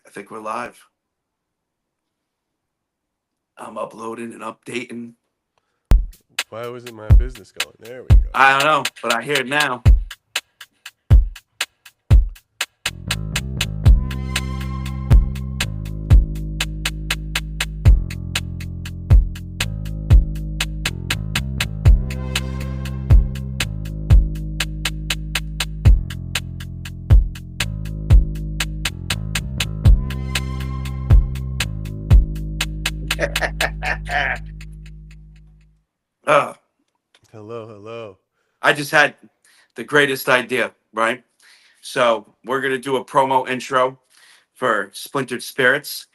I think we're live. I'm uploading and updating. Why wasn't my business going? There we go. I don't know, but I hear it now. Oh, Hello, hello. I just had the greatest idea, right? So we're gonna do a promo intro for Splintered Spirits.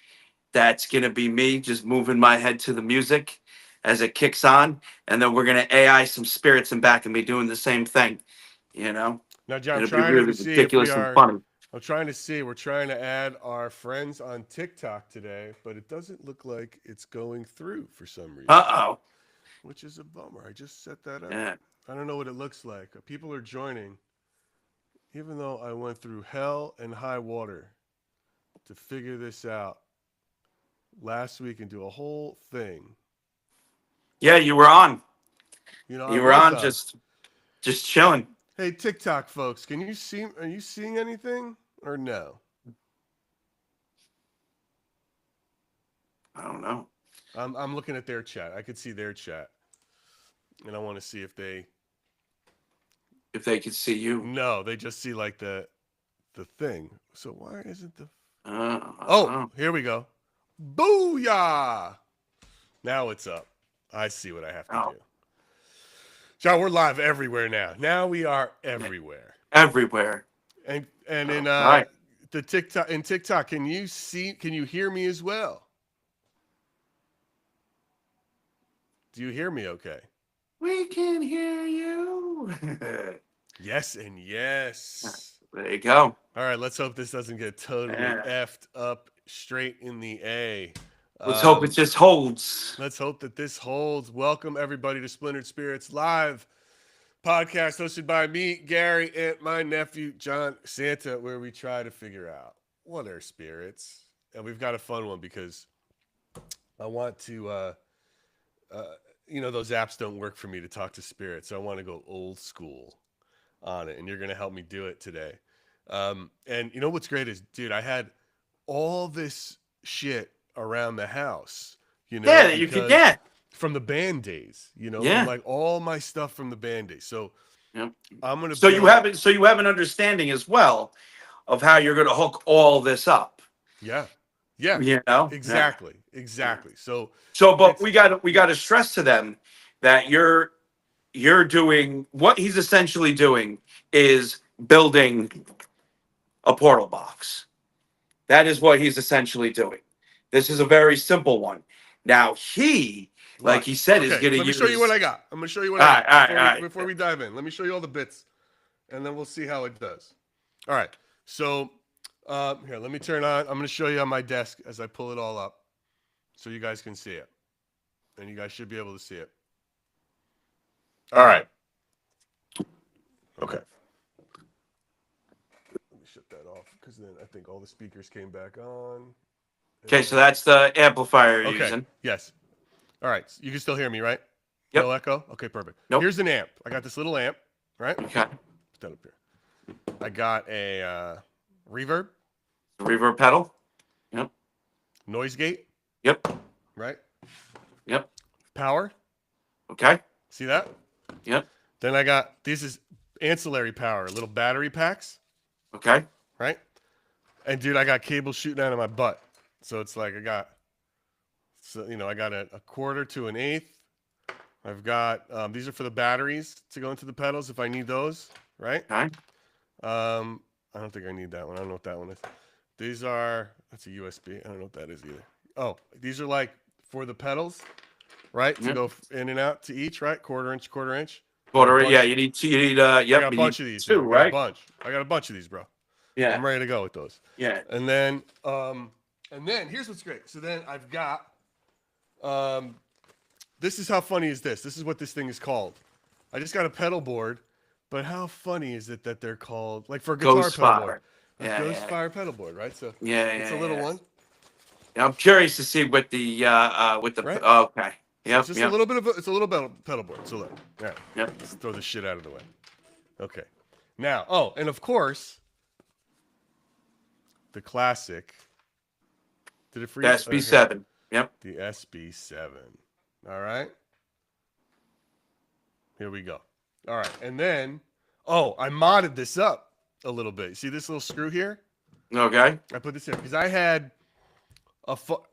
That's gonna be me just moving my head to the music as it kicks on, and then we're gonna AI some spirits in back of me doing the same thing. You know, Now, John, I'm it'll be trying really to see if we ridiculous and are. funny. I'm trying to see. We're trying to add our friends on TikTok today, but it doesn't look like it's going through for some reason, Uh which is a bummer. I just set that up. oh. I don't know what it looks like. People are joining, even though I went through hell and high water to figure this out last week and do a whole thing. Yeah, you were on. I You were was on on. just chilling. Hey, TikTok folks, can you see? Are you seeing anything or no? I don't know I'm looking at their chat. I could see their chat, and I want to see if they. if they could see you. No, they just see like the thing. So why isn't the? I don't Oh, know. here we go. Booyah! Now it's up. I see what I have to Oh, do. John, we're live everywhere now. Now we are everywhere. everywhere. And in All right. the TikTok, can you hear me as well? Do you hear me okay? We can hear you. Yes and yes. There you go. All right, let's hope this doesn't get totally Yeah. effed up straight in the A. Let's hope it just holds. Let's hope that this holds. Welcome, everybody, to Splintered Spirits Live podcast hosted by me, Gary, and my nephew, John Santa, where we try to figure out what are spirits. And we've got a fun one because I want to, those apps don't work for me to talk to spirits. So I want to go old school on it, and you're going to help me do it today. And you know what's great is, dude, I had all this shit around the house, Yeah, that you could get. from the band days, from Yeah. like all my stuff from the band days. So Yep. I'm gonna. So you have it. So you have an understanding as well of how you're going to hook all this up. Yeah. You know. Exactly. Yeah. Exactly. So But we got to stress to them that you're doing what he's essentially doing is building a portal box. That is what he's essentially doing. This is a very simple one. Now like he said, is going to Let me use. show you what I got. I'm gonna show you what All I right, got all right. before we dive in. Let me show you all the bits, and then we'll see how it does. All right. So here, let me turn on. I'm gonna show you on my desk as I pull it all up, so you guys can see it, and you guys should be able to see it. All right. Okay. Let me shut that off because then I think all the speakers came back on. Okay, so that's the amplifier you're Okay. using. Yes. All right. You can still hear me, right? Yep. No echo? Okay, perfect. Nope. Here's an amp. I got this little amp, right? Okay. Put that up here. I got a reverb. Reverb pedal. Yep. Noise gate. Yep. Right? Yep. Power. Okay. See that? Yep. Then I got, this is ancillary power, little battery packs. Okay. Right? And dude, I got cables shooting out of my butt. So it's like I got a quarter to an eighth. I've got, these are for the batteries to go into the pedals if I need those, right? Okay. I don't think I need that one. I don't know what that one is. That's a USB. I don't know what that is either. Oh, these are like for the pedals, right? To go in and out to each, right? Quarter inch. Yeah, you need two. I got a bunch of these. Two, right? I got a bunch of these, bro. Yeah. I'm ready to go with those. Yeah. And then here's what's great. So then I've got, this is how funny is this? This is what this thing is called. I just got a pedal board, but how funny is it that they're called, like for a guitar Ghost pedal Spotter. board, A Yeah, Ghost yeah. Fire pedal board, right? So Yeah, it's a yeah, little yeah. one, Yeah, I'm curious to see what the right? okay. So it's Yep, just a yep, little bit of it's a little pedal board. So look, all right, yep. let's throw this shit out of the way. Okay. Now, oh, and of course, the classic. Did it The freeze? Here. SB7. Yep. The SB7. All right. Here we go. All right. And then, oh, I modded this up a little bit. See this little screw here? Okay. I put this in because I had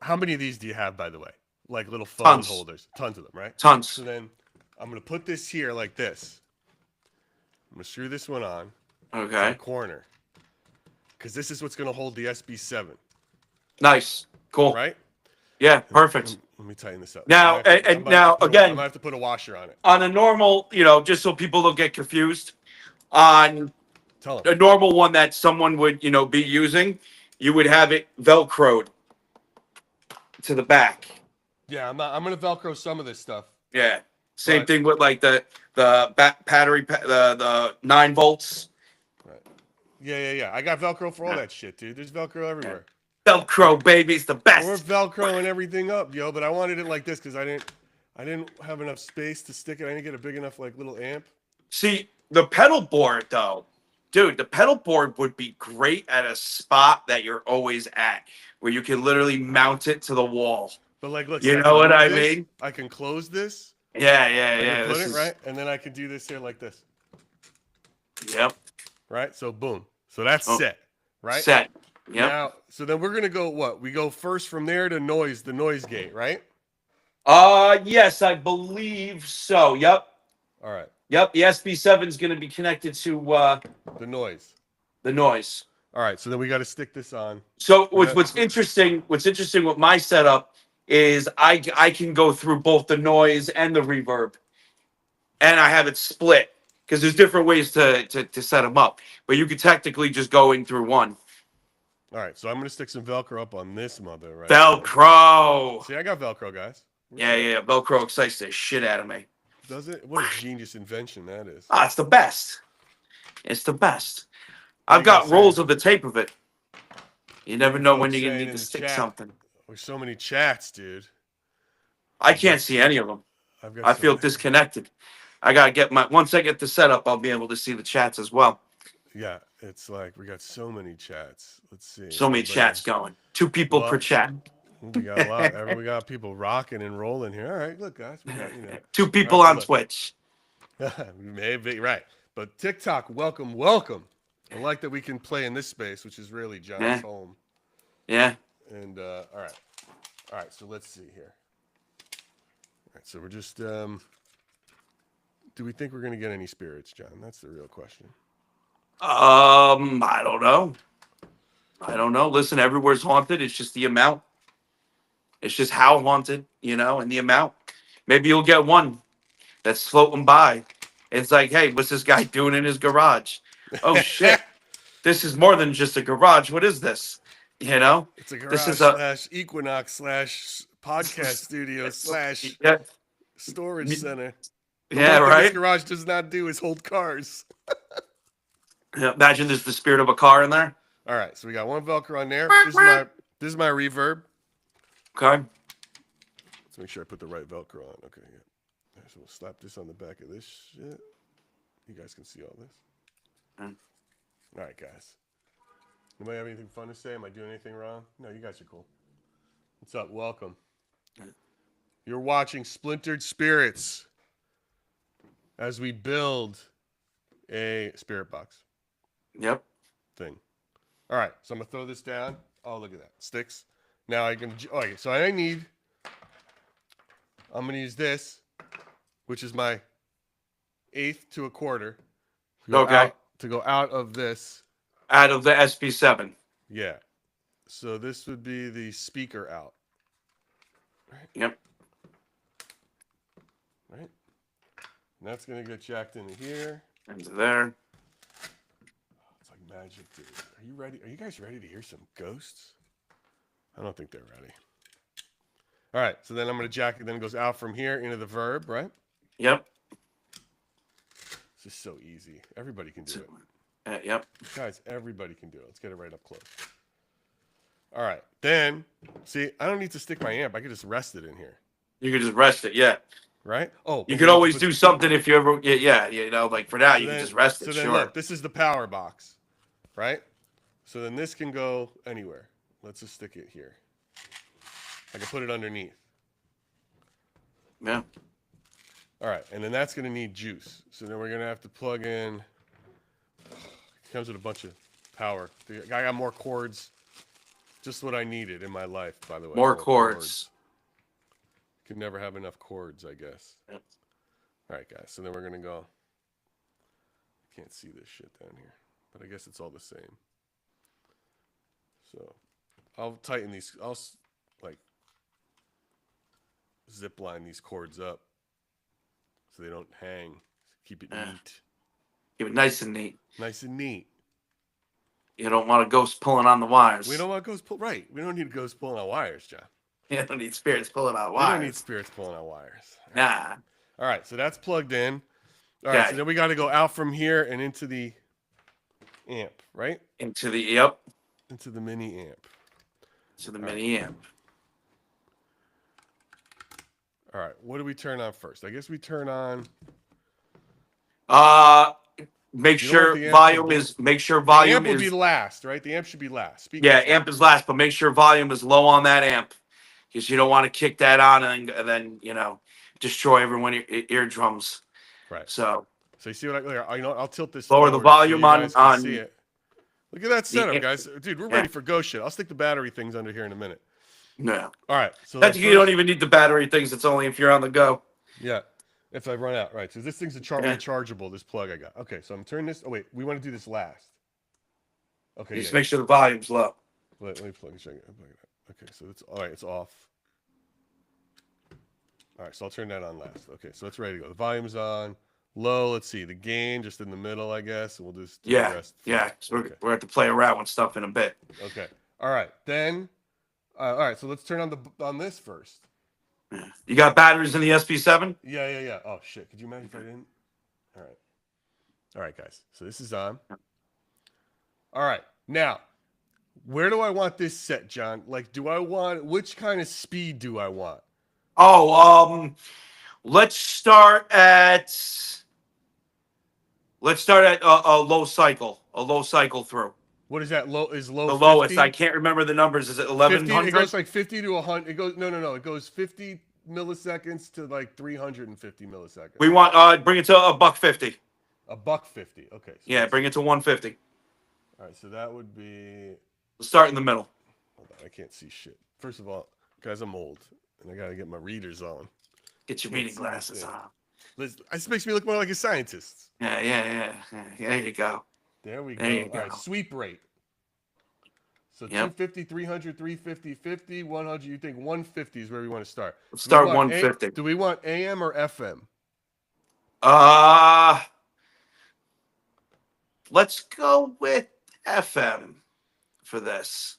how many of these do you have, by the way? Like little phone Tons. holders. Tons of them, right? Tons. So then I'm going to put this here like this. I'm going to screw this one on to Okay. the corner because this is what's going to hold the SB7, Nice. Cool. right? Yeah. Perfect. Let me tighten this up. Now, and now I'm again, gonna have to put a washer on it. on a normal, just so people don't get confused, on Tell a them. normal one that someone would, be using, you would have it Velcroed to the back. Yeah, I'm gonna Velcro some of this stuff. Yeah. Same But- thing with like the battery, the 9 volts. Right. Yeah. I got Velcro for all that shit, dude. There's Velcro everywhere. Velcro, baby, it's the We're best. Velcroing everything up, yo. But I wanted it like this because I didn't have enough space to stick it. I didn't get a big enough like little amp. See, the pedal board though, dude, the pedal board would be great at a spot that you're always at, where you can literally mount it to the wall. But like, look, You I know can what move I this, mean? I can close this. Yeah, I yeah. can put This it is right, and then I can do this here like this. Yep. Right. So boom. So that's Oh. set. Right. Set. Yep. Now, so then we're gonna go what? We go first from there to the noise gate, right? Yes, I believe so. Yep. All right. Yep. The SB7 is going to be connected to The noise. the noise. All right. So then we got to stick this on. So what's interesting with my setup is I can go through both the noise and the reverb, and I have it split because there's different ways to set them up, but you could technically just go in through one. All right. So I'm gonna stick some Velcro up on this mother, right? Velcro. See, I got Velcro, guys. Yeah. Velcro excites the shit out of me. Does it? What a genius invention that is. Ah, it's the best. It's the best. What I've you guys got rolls saying? of the tape of it. You never know when folks you're gonna saying need in to the stick chat? something. There's so many chats, dude. I can't see any of them. I've got I so feel many- disconnected. I gotta get once I get the setup, I'll be able to see the chats as well. Yeah, it's like we got so many chats. Let's see. So many Everybody- chats going. 2 people Well, per chat. We got a lot. We got people rocking and rolling here. All right, look, guys. We got, 2 people All right, on look. Twitch. Maybe right, but TikTok, welcome. I like that we can play in this space, which is really John's Yeah. home. Yeah. And all right. So let's see here. All right, so we're just. Do we think we're gonna get any spirits, John? That's the real question. I don't know. Listen, everywhere's haunted. It's just the amount. It's just how haunted, and the amount. Maybe you'll get one that's floating by. It's like, hey, what's this guy doing in his garage? Oh shit. This is more than just a garage. What is this? It's a garage This is slash Equinox slash podcast studio slash Yeah, storage center. The yeah, one thing right. This garage does not do is hold cars. Yeah, imagine there's the spirit of a car in there. All right, so we got one Velcro on there. This is my reverb. Okay. Let's make sure I put the right Velcro on. Okay, yeah. So we'll slap this on the back of this shit. You guys can see all this. Mm. All right, guys. Anybody have anything fun to say? Am I doing anything wrong? No, you guys are cool. What's up? Welcome. You're watching Splintered Spirits as we build a spirit box Yep. thing. All right, so I'm gonna throw this down. Oh, look at that. Sticks. Now I can. Okay, so I'm gonna use this, which is my 1/8 to 1/4. Okay. To go out of this. Out of the SB7. Yeah. So this would be the speaker out. Yep. Right. And that's gonna get jacked into here. Into there. It's like magic, dude. Are you ready? Are you guys ready to hear some ghosts? I don't think they're ready. All right. So then I'm gonna jack it. Then it goes out from here into the verb, right? Yep. It's just so easy. Everybody can do it. Yep. Guys, everybody can do it. Let's get it right up close. All right. Then, see, I don't need to stick my amp. I can just rest it in here. You could just rest it. Yeah. Right? Oh, You but could we need to always put- do something if you ever. Yeah. You know, like for now, so you can then, just rest it. so then Sure. look, this is the power box, right? So then this can go anywhere. Let's just stick it here. I can put it underneath. Yeah. All right, and then that's going to need juice. So then we're going to have to plug in. It comes with a bunch of power. I got more cords. Just what I needed in my life, by the way. More cords. Could never have enough cords, I guess. Yep. All right, guys. So then we're going to go. Can't see this shit down here, but I guess it's all the same. So I'll tighten these. I'll like zip line these cords up so they don't hang. Keep it neat. Keep it nice and neat. Nice and neat. You don't want a ghost pulling on the wires. We don't want ghosts pull. Right. We don't need ghosts pulling on wires, John. You don't need spirits pulling on We wires. don't need spirits pulling on wires. Nah. All right. So that's plugged in. All right. So then we got to go out from here and into the amp, right? Into the Into the mini amp. To the mini amp. All right. What do we turn on first? I guess we turn on. Make You know sure what the amp volume should is. Make sure The volume amp would be is. last, right? The amp should be last. Speaker Yeah, is amp is last, but make sure volume is low on that amp, because you don't want to kick that on and then destroy everyone's eardrums. right. So So you see what I'll tilt this. Lower the forward so volume you guys can on- see it. Look at that setup, amp- guys. Dude, we're yeah. ready for ghost shit. I'll stick the battery things under here in a minute. no, All right. So technically you don't even need the battery things. It's only if you're on the go. Yeah. If I run out, right? So this thing's rechargeable. This plug I got. Okay, so I'm turning this. Oh wait, we want to do this last. Okay. Just make sure the volume's low. Let me plug it. Okay, so it's all right. It's off. All right, so I'll turn that on last. Okay, so it's ready to go. The volume's on. Low. Let's see. The gain just in the middle, I guess. And we'll just do the Yeah, rest. yeah. So Okay. we're going to play around with stuff in a bit. Okay. All right. Then. All right. So let's turn on this first. Yeah. You got batteries in the SP7? Yeah. Oh shit! Could you imagine if I didn't? All right. All right, guys. So this is on. All right. Now, where do I want this set, John? Like, which kind of speed do I want? Oh, let's start at a low cycle through. What is that? Low is low. The 50? lowest. I can't remember the numbers. Is it 50, 1100? it goes like 50 to 100. It goes no. It goes 50 milliseconds to like 350 milliseconds. We want bring it to $150. $150. Okay. So Yeah, bring it to 150. All right. So that would be. Let's start in the middle. Hold on, I can't see shit. First of all, guys, I'm old and I gotta get my readers on. Get your reading glasses on. This makes me look more like a scientist. Yeah. There you go. There we go. There you All go. right, sweep rate. So Yep. 250, 300, 350, 50, 100. You think 150 is where we want to start? Let's Do we start want 150. Do we want AM or FM? Let's go with FM for this.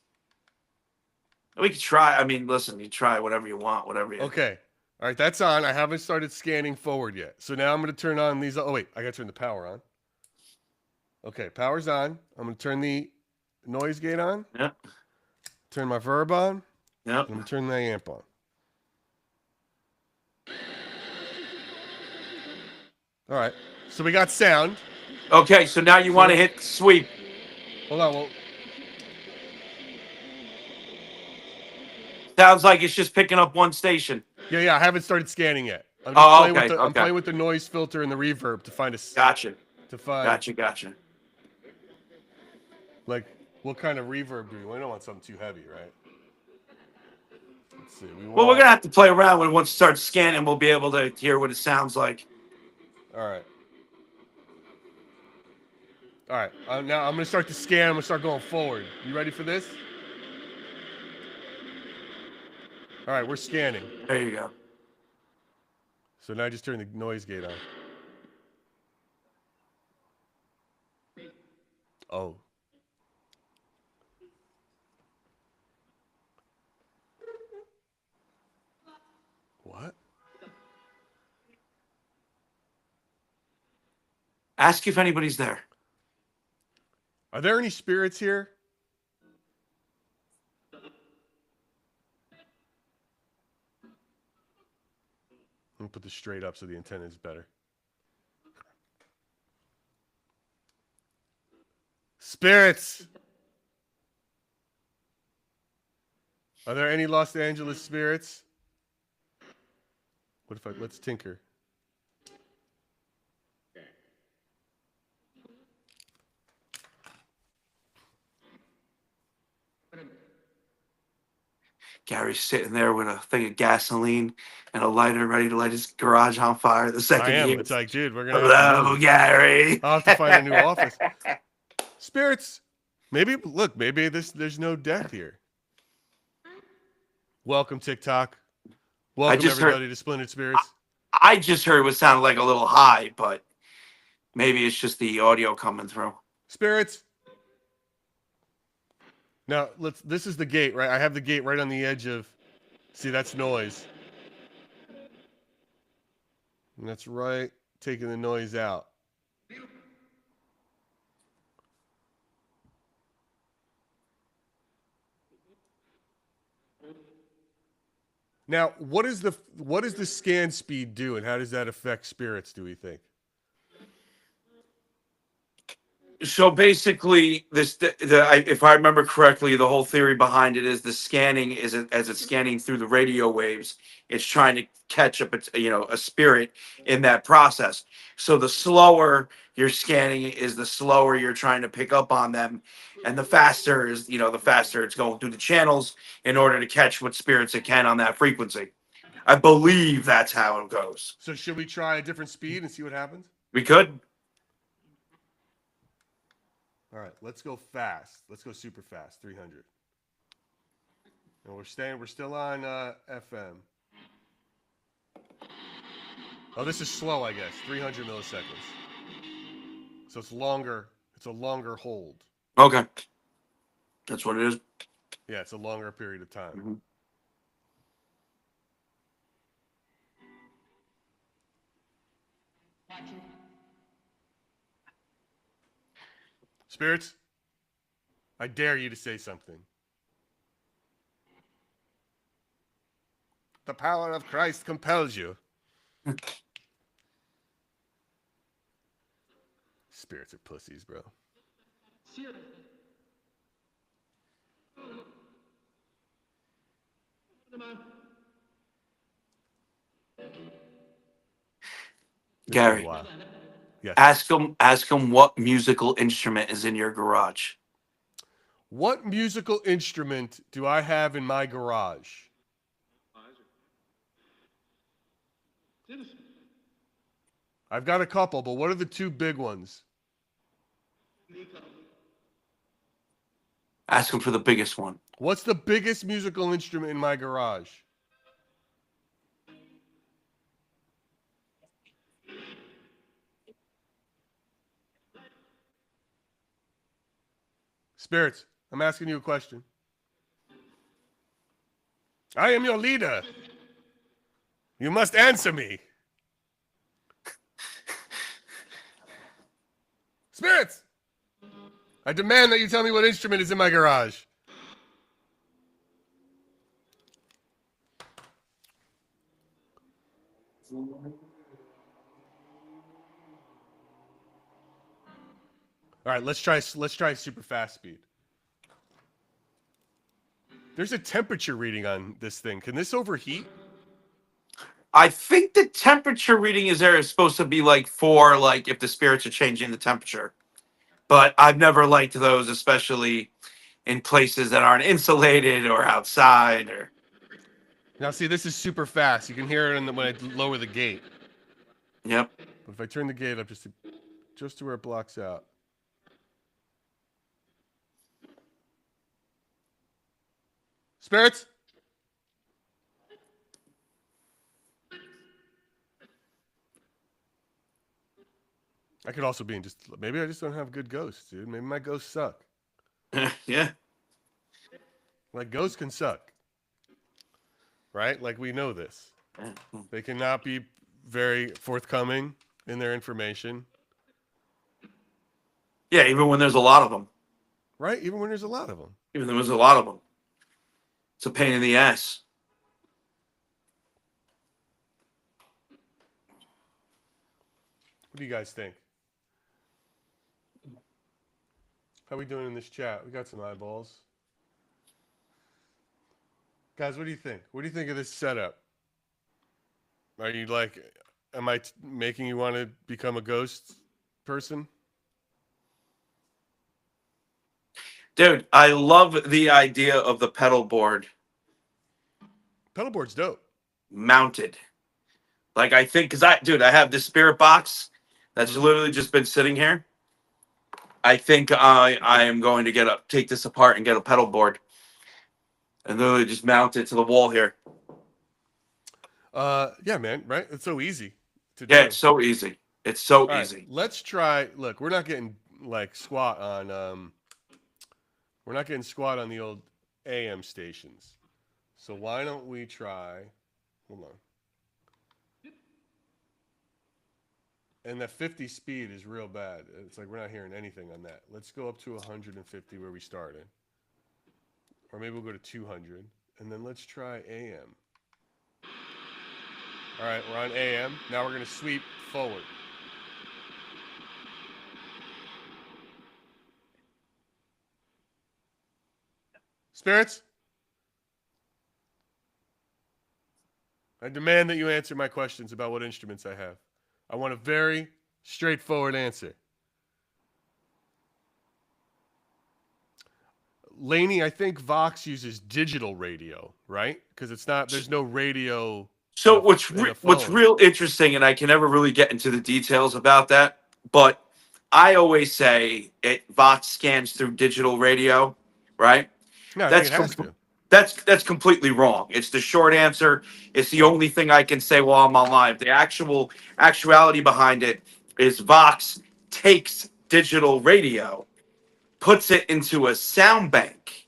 We could try. I mean, listen, you try whatever you want, whatever you. Okay. All right, that's on. I haven't started scanning forward yet. So now I'm going to turn on these. Oh, wait. I got to turn the power on. Okay, power's on. I'm going to turn the noise gate on. Yep. Turn my verb on. Yep. I'm going to turn the amp on. All right. So we got sound. Okay, so now you want to hit sweep. Hold on. Well, Sounds like it's just picking up one station. yeah. I haven't started scanning yet. I'm I'm playing with the noise filter and the reverb to find Gotcha. Gotcha. Like what kind of reverb do we want? We don't want something too heavy, right? Let's see. Well, we're gonna have to play around with it. Once it starts scanning, we'll be able to hear what it sounds like. All right. Now I'm gonna start to scan. I'm gonna start going forward. You ready for this? All right, we're scanning. There you go. So now I just turn the noise gate on. Oh. What? Ask if anybody's there. Are there any spirits here? Let me put this straight up so the antenna is better. Spirits. Are there any Los Angeles spirits? What if let's tinker. Gary's sitting there with a thing of gasoline and a lighter ready to light his garage on fire the second I am. he It's like, dude, we're going to have to hello, move. Gary. I'll have to find a new office. Spirits. Maybe, look, maybe there's no death here. Welcome, TikTok. Welcome, everybody, to Splintered Spirits. I just heard what sounded like a little high, but maybe it's just the audio coming through. Spirits. Now, this is the gate, right? I have the gate right on the edge of, see, that's noise. And that's right, taking the noise out. Now, what does the scan speed do, and how does that affect spirits, do we think? So basically, if I remember correctly, the whole theory behind it is the scanning is as it's scanning through the radio waves, it's trying to catch up, a spirit in that process. So the slower you're scanning is the slower you're trying to pick up on them, and the faster is the faster it's going through the channels in order to catch what spirits it can on that frequency. I believe that's how it goes. So should we try a different speed and see what happens? We could. All right, let's go fast. Let's go super fast, 300. And we're still on FM. Oh, this is slow, I guess. 300 milliseconds. So it's longer. It's a longer hold. Okay. That's what it is. Yeah, it's a longer period of time. Mm-hmm. Spirits, I dare you to say something. The power of Christ compels you. Spirits are pussies, bro. Gary, yes. ask him what musical instrument is in your garage. What musical instrument do I have in my garage? I've got a couple, but what are the two big ones? Ask him for the biggest one. What's the biggest musical instrument in my garage? Spirits, I'm asking you a question. I am your leader. You must answer me. Spirits, I demand that you tell me what instrument is in my garage. All right, let's try super fast speed. There's a temperature reading on this thing. Can this overheat? I think the temperature reading is supposed to be for if the spirits are changing the temperature. But I've never liked those, especially in places that aren't insulated or outside. Or now, see, this is super fast. You can hear it when I lower the gate. Yep. But if I turn the gate up just to where it blocks out. Spirits? I could also be in maybe I just don't have good ghosts, dude. Maybe my ghosts suck. Yeah. Like, ghosts can suck. Right? Like, we know this. They cannot be very forthcoming in their information. Yeah, even when there's a lot of them. right? Even when there's a lot of them. Even though there's a lot of them. It's a pain in the ass. What do you guys think? How we doing in this chat? We got some eyeballs. Guys, what do you think? What do you think of this setup? Are you like, am I making you want to become a ghost person? Dude, I love the idea of the pedal board Pedal board's dope. mounted. Like, I think, I have this spirit box that's literally just been sitting here. I think I am going to take this apart and get a pedal board and literally just mount it to the wall here. Yeah, man, right? It's so easy to do. Yeah, it's so easy. It's so All easy. right, let's try. Look, we're not getting like squat on we're not getting squat on the old AM stations. So why don't we try? Hold on. And that 50 speed is real bad. It's like we're not hearing anything on that. Let's go up to 150 where we started. Or maybe we'll go to 200. And then let's try AM. All right, we're on AM. Now we're going to sweep forward. Spirits? I demand that you answer my questions about what instruments I have. I want a very straightforward answer. Laney, I think Vox uses digital radio, right? Because there's no radio. So what's real interesting, and I can never really get into the details about that, but I always say Vox scans through digital radio, right? No, I think it has to. That's completely wrong. It's the short answer. It's the only thing I can say while I'm on live. The actuality behind it is Vox takes digital radio, puts it into a sound bank,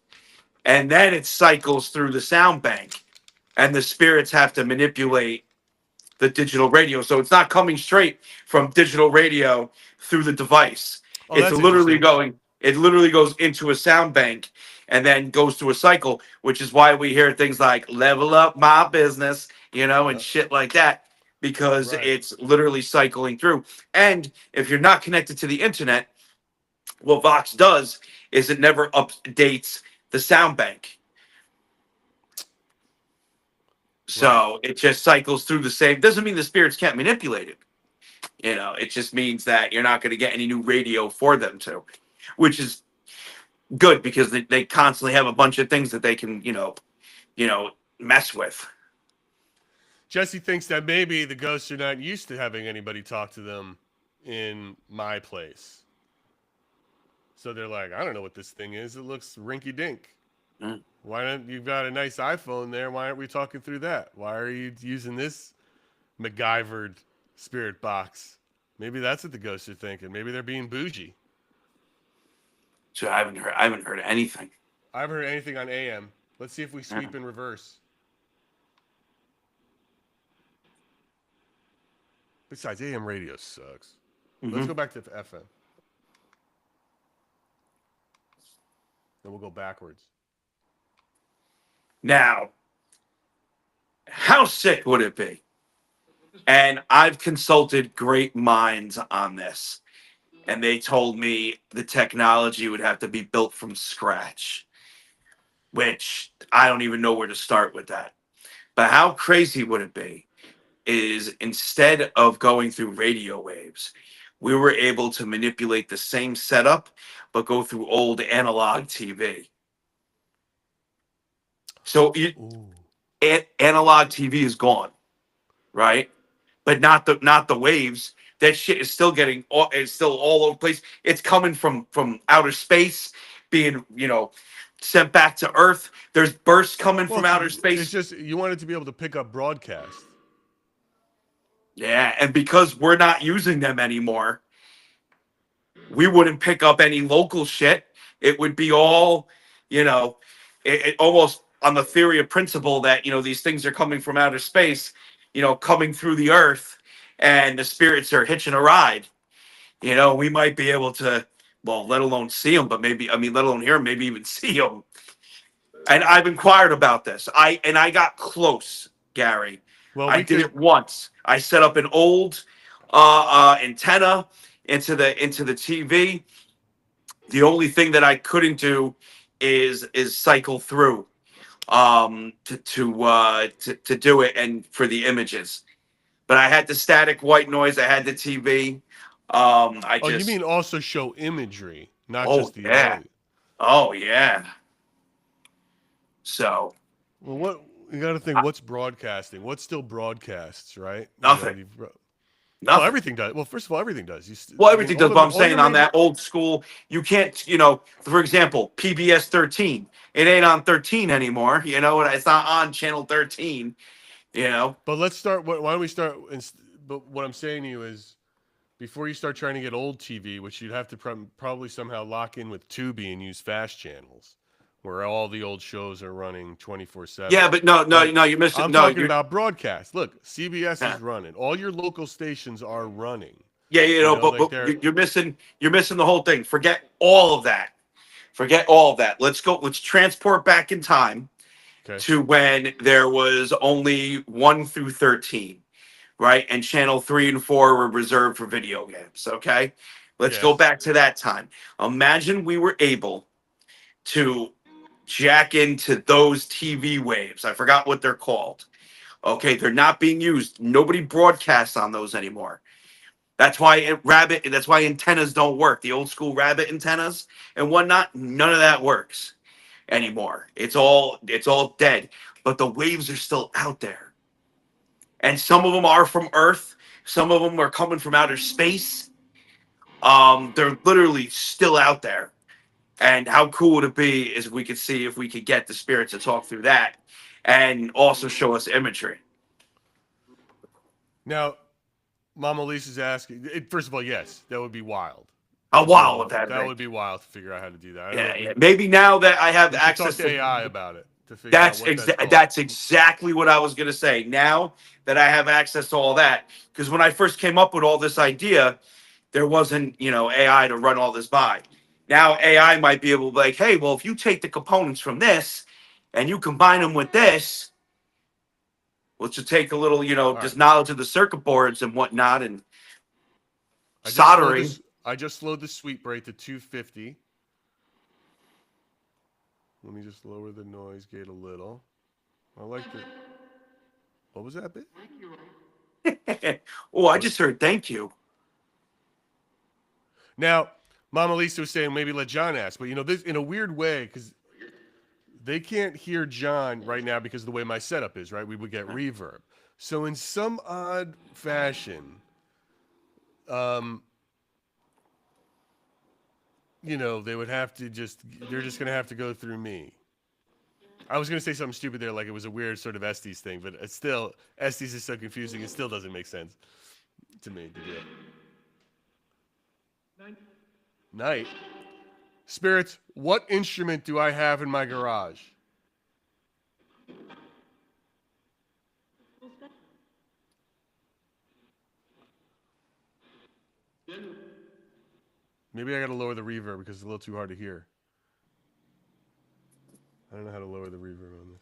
and then it cycles through the sound bank, and the spirits have to manipulate the digital radio. So it's not coming straight from digital radio through the device. Oh, It literally goes into a sound bank and then goes through a cycle, which is why we hear things like level up my business, and shit like that, because it's literally cycling through. And if you're not connected to the internet, what Vox does is it never updates the sound bank. So it just cycles through the same. Doesn't mean the spirits can't manipulate it. It just means that you're not going to get any new radio for them to, which is good because they constantly have a bunch of things that they can, mess with. Jesse thinks that maybe the ghosts are not used to having anybody talk to them in my place. So they're like, I don't know what this thing is. It looks rinky dink. Mm. Why don't you've got a nice iPhone there? Why aren't we talking through that? Why are you using this MacGyvered spirit box? Maybe that's what the ghosts are thinking. Maybe they're being bougie. So I haven't heard anything. I haven't heard anything on AM. Let's see if we sweep in reverse. Besides, AM radio sucks. Mm-hmm. Let's go back to FM. Then we'll go backwards. Now, how sick would it be? And I've consulted great minds on this. And they told me the technology would have to be built from scratch, which I don't even know where to start with that. But how crazy would it be is instead of going through radio waves, we were able to manipulate the same setup, but go through old analog TV. So analog TV is gone, right? But not the waves. That shit is still it's still all over the place. It's coming from outer space, being sent back to Earth. There's bursts coming from outer space. It's just you want it to be able to pick up broadcast. Yeah, and because we're not using them anymore, we wouldn't pick up any local shit. It would be all, it almost on the theory of principle that, these things are coming from outer space, coming through the earth, and the spirits are hitching a ride. We might be able to well, let alone see them, but maybe, I mean, let alone hear them, maybe even see them. And I've inquired about this. I got close, Gary. Well, I we did could. it once. I set up an old antenna into the TV. The only thing that I couldn't do is cycle through to do it and for the images. But I had the static white noise. I had the TV. I Oh, you just mean also show imagery, not oh just the yeah, audio. oh yeah. So Well, what you got to think? What's broadcasting? What's still broadcasts, right? nothing, Well, nothing. everything does. Well, first of all, everything does. Well, I mean, everything does, but I'm all your saying on major. that old school, you can't, for example, PBS 13. It ain't on 13 anymore, and it's not on channel 13, you know. But let's start. Why don't we start? But what I'm saying to you is, before you start trying to get old TV, which you'd have to probably somehow lock in with Tubi and use fast channels, where all the old shows are running 24/7. Yeah, but no, But you're missing. I'm No, talking you're about broadcast. Look, CBS yeah, is running. All your local stations are running. yeah, Like but they're you're missing the whole thing. Forget all of that. Forget all of that. Let's go. Let's transport back in time okay. to when there was only 1 through 13, right? And channel 3 and 4 were reserved for video games. Okay, let's go Yes. back to that time. Imagine we were able to jack into those TV waves. I forgot what they're called. Okay, they're not being used. Nobody broadcasts on those anymore. That's why That's why antennas don't work. The old school rabbit antennas and whatnot. None of that works anymore. It's all dead. But the waves are still out there, and some of them are from Earth. Some of them are coming from outer space. They're literally still out there. And how cool would it be is if we could see if we could get the spirits to talk through that and also show us imagery. Now, Mama Lisa's asking. First of all, yes, that would be wild. How To be wild able would that that be? would be wild to figure out how to do that. I don't know Yeah, if yeah. Maybe now that I have we should talk access to to AI about it to figure out what that's called. that's exactly what I was gonna say. Now that I have access to all that, because when I first came up with all this idea, there wasn't AI to run all this by. Now AI might be able to be like, hey, well, if you take the components from this and you combine them with this, let's just take a little, All just right. knowledge of the circuit boards and whatnot and I just slowed soldering. this. I just slowed the sweep rate to 250. Let me just lower the noise gate a little. I like the. What was that bit? Oh, I What? just heard thank you. Now, Mama Lisa was saying maybe let John ask, but this in a weird way because they can't hear John right now because of the way my setup is. Right, we would get reverb. So in some odd fashion, they would have to they're just going to have to go through me. I was going to say something stupid there, like it was a weird sort of Estes thing, but it's still, Estes is so confusing, it still doesn't make sense to me to do it. Night. Spirits, what instrument do I have in my garage? Maybe I got to lower the reverb because it's a little too hard to hear. I don't know how to lower the reverb on this.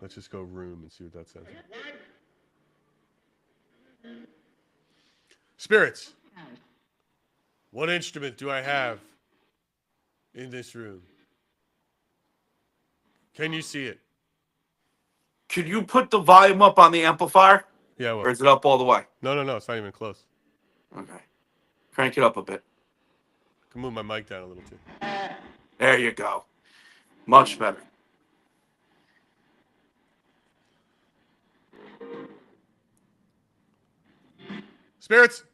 Let's just go room and see what that sounds like. Spirits, what instrument do I have in this room? Can you see it? Could you put the volume up on the amplifier? Yeah, Or well. is it up all the way? No, it's not even close. Okay. Crank it up a bit. I can move my mic down a little too. There you go. Much better. Spirits.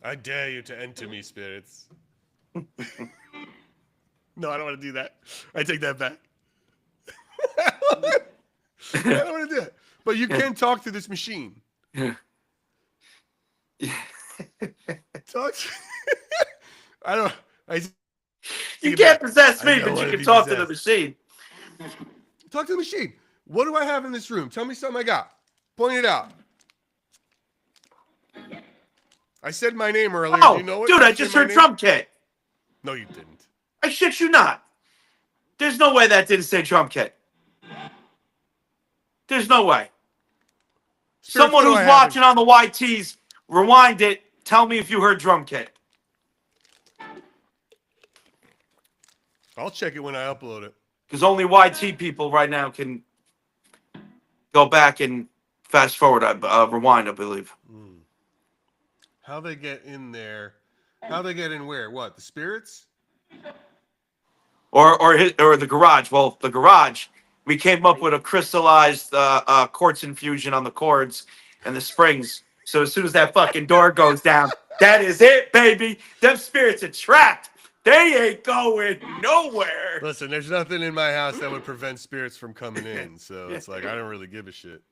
I dare you to enter me, spirits. No, I don't want to do that. I take that back. I don't want to do it. But you can talk to this machine. Talk to I don't You can't possess me, I don't but you wanna can be talk to the possessed. machine. Talk to the machine. What do I have in this room? Tell me something I got. Point it out. I said my name earlier. Oh, Do you know it? dude, Did I you say just my heard name? drum kit. No, you didn't. I shit you not. There's no way that didn't say drum kit. There's no way. Spirits, Someone what do who's I have? watching on the YTs, rewind it. Tell me if you heard drum kit. I'll check it when I upload it. Because only YT people right now can go back and fast forward, rewind, I believe. How they get in there? How they get in where? What? The spirits? Or the garage. Well, the garage, we came up with a crystallized quartz infusion on the cords and the springs. So as soon as that fucking door goes down, that is it, baby. Them spirits are trapped. They ain't going nowhere. Listen, there's nothing in my house that would prevent spirits from coming in, so it's like I don't really give a shit.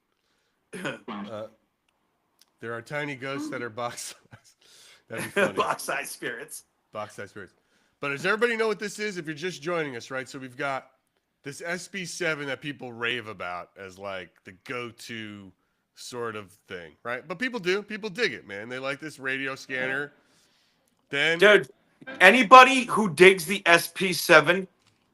There are tiny ghosts that are box size. That'd be funny. Box-sized spirits. Box-sized spirits. But does everybody know what this is? If you're just joining us, right? So we've got this SB7 that people rave about as like the go-to sort of thing, right? But people do. People dig it, man. They like this radio scanner. Then, Dude, anybody who digs the SP7,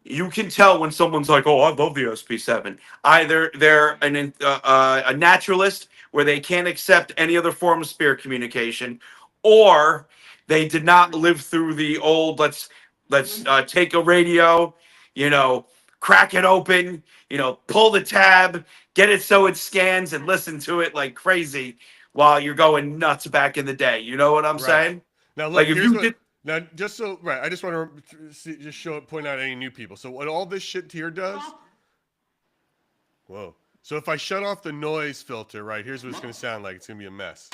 you can tell when someone's like, "Oh, I love the SP7." Either they're a naturalist where they can't accept any other form of spirit communication, or they did not live through the old. Let's take a radio, crack it open, pull the tab, get it so it scans, and listen to it like crazy while you're going nuts back in the day. You know what I'm saying? Now look, Like if here's you what. did. Now, just so right, I just want to just point out any new people. So what all this shit here does? Whoa. So if I shut off the noise filter, right, here's what it's going to sound like. It's going to be a mess.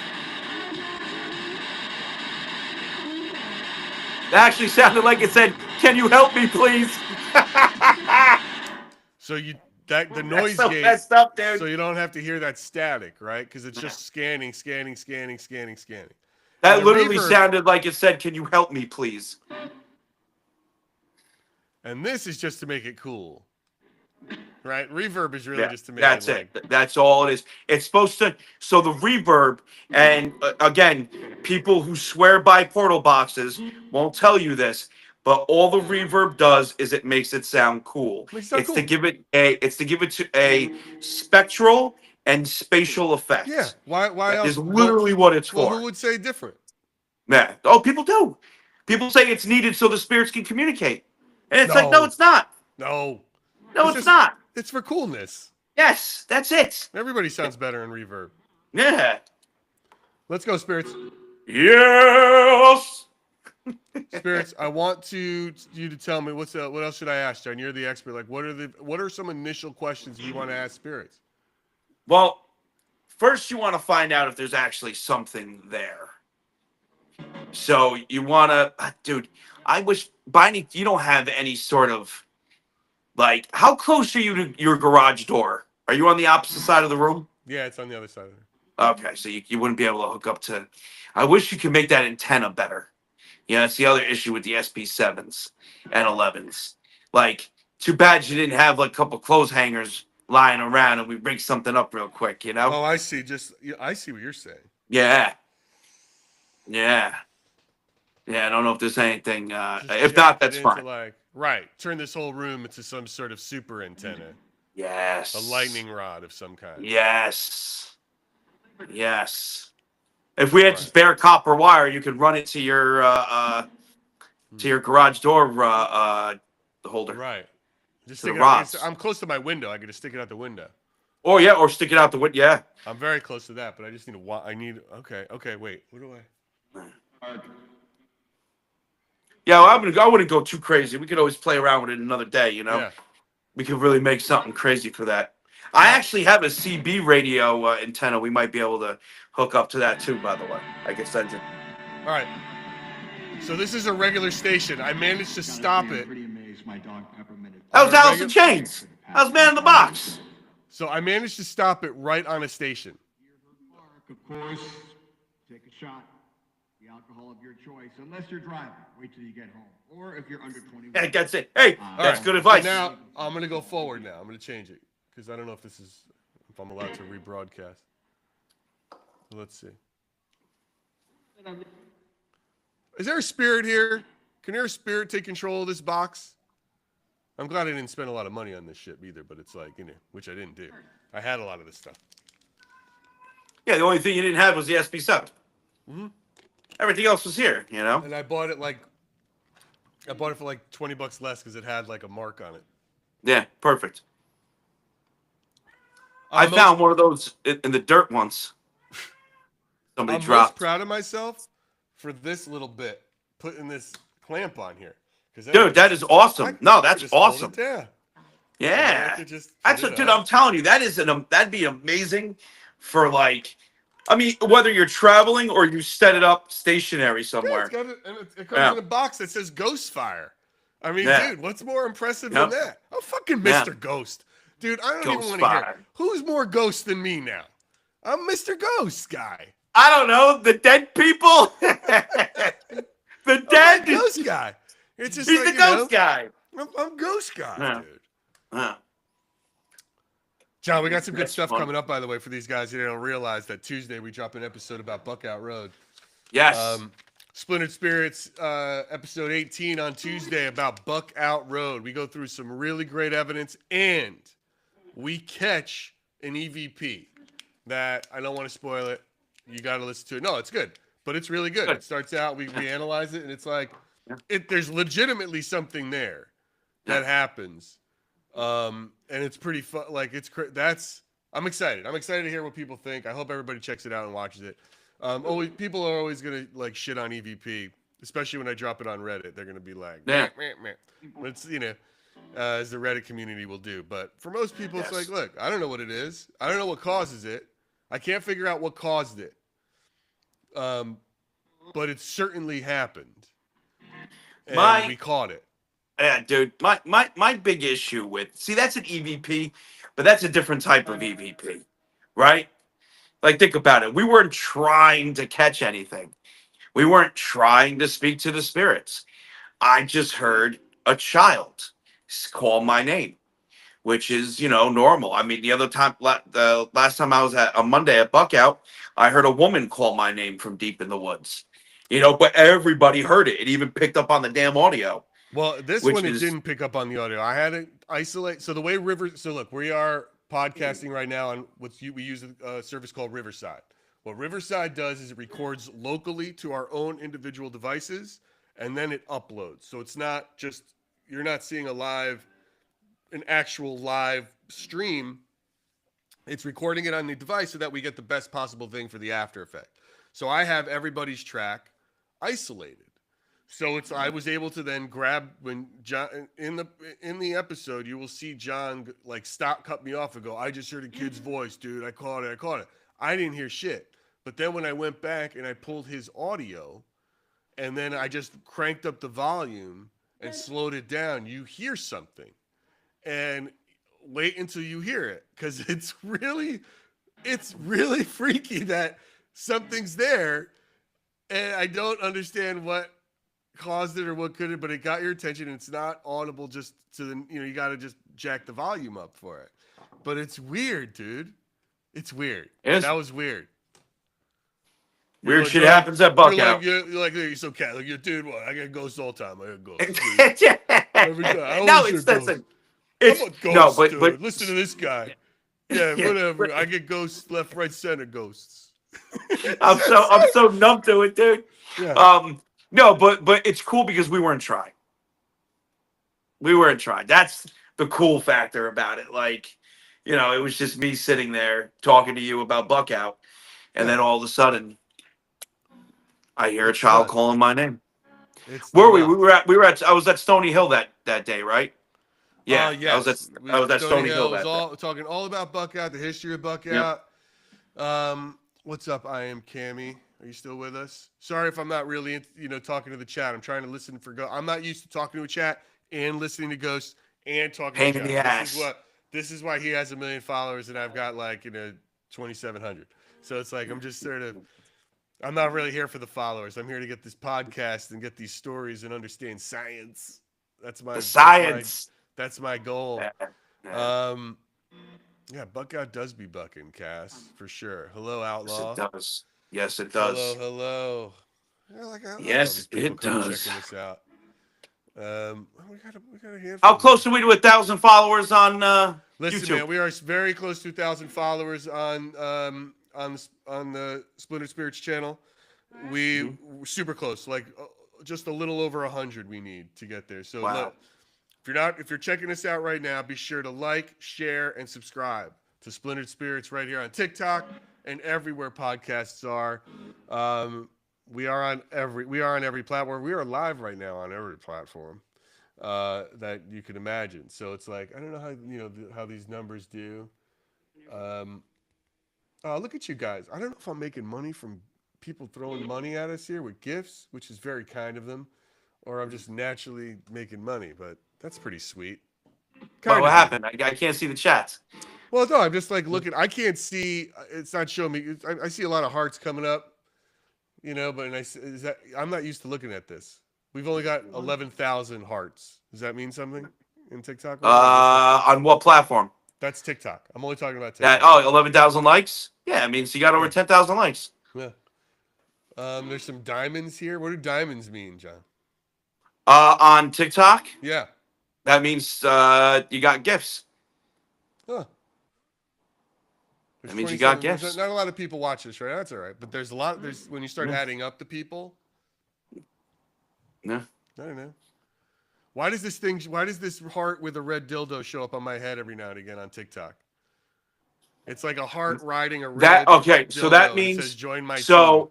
That actually sounded like it said, "Can you help me, please?" So the noise so gate, messed up, dude. so you don't have to hear that static, right? Because it's just scanning. That And the literally reverb- sounded like it said, "Can you help me, please?" And this is just to make it cool, right? Reverb is really Yeah, just to make that's it. it. That's all it is. It's supposed to. So the reverb, and again, people who swear by portal boxes won't tell you this, but all the reverb does is it makes it sound cool. Makes it sound It's cool. to give it a spectral and spatial effect. Yeah. Why That else? is literally what it's Well, for. who would say different? Yeah. Oh, people do. People say it's needed so the spirits can communicate. And it's like, no, it's not. No. No, it's not. It's for coolness. Yes, that's it. Everybody sounds better in reverb. Yeah. Let's go, spirits. Yes. Spirits, I want you to tell me what else should I ask, John? You're the expert. Like, what are some initial questions we want to ask spirits? Well, first you want to find out if there's actually something there. So you want to, dude, I wish, Binding, you don't have any sort of, like, how close are you to your garage door? Are you on the opposite side of the room? Yeah, it's on the other side of it. Okay, so you wouldn't be able to hook up to, I wish you could make that antenna better. Yeah, that's the other issue with the SP7s and 11s. Like, too bad you didn't have like a couple clothes hangers lying around and we bring something up real quick, you know? Oh, I see. I see what you're saying. Yeah. Yeah. Yeah, I don't know if there's anything. Just If jack not, it that's into, fine. Like, right. Turn this whole room into some sort of super antenna. Yes. A lightning rod of some kind. Yes. Yes. If we had just bare copper wire, you could run it to your garage door holder. Right. Just To stick the it out. rods. I'm close to my window. I could just stick it out the window. Or yeah, or stick it out the window. Yeah. I'm very close to that, but I just need to. Okay. Wait. What do I? Yeah, well, I wouldn't go too crazy. We could always play around with it another day, you know? Yeah. We could really make something crazy for that. I actually have a CB radio antenna. We might be able to hook up to that too, by the way. I can send you. All right. So this is a regular station. I managed to stop it. That was Alice in Chains. That was Man in the Box. So I managed to stop it right on a station. Of course, take a shot. The alcohol of your choice, unless you're driving. Wait till you get home. Or if you're under 21. Yeah, that's it. Hey, that's right. good advice. So now I'm going to go forward now. I'm going to change it because I don't know if I'm allowed to rebroadcast. Let's see. Is there a spirit here? Can there a spirit take control of this box? I'm glad I didn't spend a lot of money on this shit either, but it's like, which I didn't do. I had a lot of this stuff. Yeah, the only thing you didn't have was the SB7. Mm-hmm. Everything else was here, you know? And I bought it for like $20 less because it had like a mark on it. Yeah, perfect. I found one of those in the dirt once. Somebody I'm dropped. most proud of myself for this little bit, putting this clamp on here. Dude, that is awesome. No, that's awesome. Yeah. That's dude, I'm telling you, that'd be amazing for like, I mean, whether you're traveling or you set it up stationary somewhere. Yeah, it comes in a box that says Ghost Fire. I mean, dude, what's more impressive than that? Oh, fucking Mr. Ghost. Dude, I don't even want to hear. Who's more ghost than me now? I'm Mr. Ghost guy. I don't know. The dead people? The dead ghost guy. It's just he's the ghost guy. I'm ghost guy, dude. Yeah. John, we got some good stuff coming up, by the way, for these guys who don't realize that Tuesday we drop an episode about Buckout Road. Yes. Splintered Spirits, episode 18 on Tuesday about Buckout Road. We go through some really great evidence, and we catch an EVP that I don't want to spoil it. You got to listen to it. No, it's good, but it's really good. It starts out, we analyze it, and it's like, there's legitimately something there that happens. And it's pretty fun. Like I'm excited. I'm excited to hear what people think. I hope everybody checks it out and watches it. People are always going to like shit on EVP, especially when I drop it on Reddit. They're going to be like, meh. But it's, as the Reddit community will do. But for most people, it's like, look, I don't know what it is. I don't know what causes it. I can't figure out what caused it. But it certainly happened. And we caught it. Yeah, dude. My big issue that's an EVP, but that's a different type of EVP, right? Like, think about it. We weren't trying to catch anything. We weren't trying to speak to the spirits. I just heard a child call my name, which is, normal. I mean, the last time I was on Monday at Buckout, I heard a woman call my name from deep in the woods. But everybody heard it. It even picked up on the damn audio. Well, it didn't pick up on the audio. I had to isolate. So the way look, we are podcasting right now on we use a service called Riverside. What Riverside does is it records locally to our own individual devices, and then it uploads. So it's not just, you're not seeing an actual live stream. It's recording it on the device so that we get the best possible thing for the after effect. So I have everybody's track isolated. So I was able to then grab when John in the episode, you will see John like cut me off and go, I just heard a kid's voice, dude. I caught it. I didn't hear shit. But then when I went back and I pulled his audio and then I just cranked up the volume and slowed it down, you hear something. And wait until you hear it, because it's really freaky that something's there and I don't understand what caused it or what could it, but it got your attention. And it's not audible just to the, you got to just jack the volume up for it. But it's weird, dude. It's weird. That was weird. Weird shit happens at Buckout. You're so cat. Like, dude, what? I get ghosts all the time. I get ghosts. Every time. No, it's listen. I'm a ghost, but listen to this guy. Yeah, whatever. I get ghosts left, right, center ghosts. I'm so numb to it, dude. Yeah. No, but it's cool because we weren't trying. That's the cool factor about it. Like, it was just me sitting there talking to you about Buckout, and then all of a sudden, I hear a child calling my name. Where were we? I was at Stony Hill that day, right? Yeah, yes. I was at Stony Hill. Talking all about Buckout, the history of Buckout. Yep. What's up? I am Cammy. Are you still with us? Sorry if I'm not really, talking to the chat. I'm trying to listen for ghosts. I'm not used to talking to a chat and listening to ghosts and talking Pain to in the ass. This is why he has 1 million followers and I've got 2,700. So it's like I'm just sort of. I'm not really here for the followers. I'm here to get this podcast and get these stories and understand science. That's my science. That's my goal. Yeah, Buckout does be bucking, Cass, for sure. Hello, Outlaw. Yes, it does. Hello. Yeah, like, I like all Yes, these people it coming does. checking this out. We got a handful. How of close people. are we to 1,000 followers on Listen, YouTube? man, we are very close to 1,000 followers on the Splintered Spirits channel. We're super close, like just a little over 100 we need to get there. So Wow. if you're checking us out right now, be sure to like, share, and subscribe to Splintered Spirits right here on TikTok and everywhere podcasts are. We are on every platform. We are live right now on every platform that you can imagine. So it's like, I don't know how these numbers do. Look at you guys. I don't know if I'm making money from people throwing money at us here with gifts, which is very kind of them, or I'm just naturally making money, but that's pretty sweet. But what of you. happened? I can't see the chats. Well, no, I'm just like looking. I can't see. It's not showing me. I see a lot of hearts coming up, but I'm not used to looking at this. We've only got 11,000 hearts. Does that mean something in TikTok? On what platform? That's TikTok. I'm only talking about That TikTok. 11,000 likes? Yeah, it means you got over 10,000 likes. Yeah. There's some diamonds here. What do diamonds mean, John? On TikTok, Yeah. that means you got gifts. Huh. That means you got There's gifts. not a lot of people watch this, right? That's all right. But there's a lot. There's when you start adding up the people. Yeah. I don't know. Why does this heart with a red dildo show up on my head every now and again on TikTok? It's like a heart riding a red dildo. So that and it means says join my team.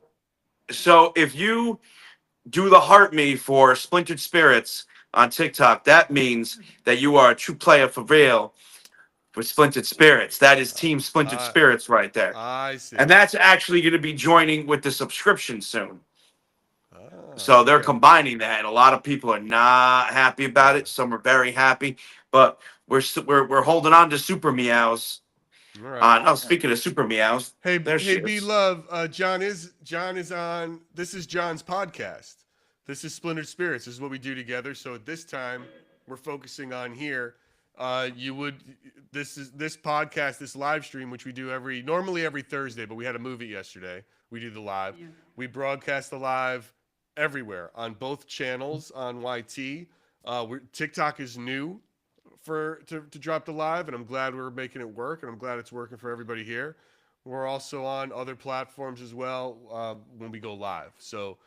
So if you do the heart me for Splintered Spirits on TikTok, that means that you are a true player for real for Splintered Spirits. That is Team Splintered Spirits right there. I see. And that's actually going to be joining with the subscription soon. Ah, So they're okay. combining that, and a lot of people are not happy about it. Some are very happy, but we're holding on to Super Meows. All right. Speaking of Super Meows, Hey, there she B is. Love. John is on. This is John's podcast. This is Splintered Spirits. This is what we do together. So at this time, we're focusing on here. This podcast, this live stream, which we do normally every Thursday, but we had to move it yesterday. We do the live. Yeah. We broadcast the live everywhere on both channels on YT. TikTok is new to drop the live, and I'm glad we're making it work, and I'm glad it's working for everybody here. We're also on other platforms as well when we go live. So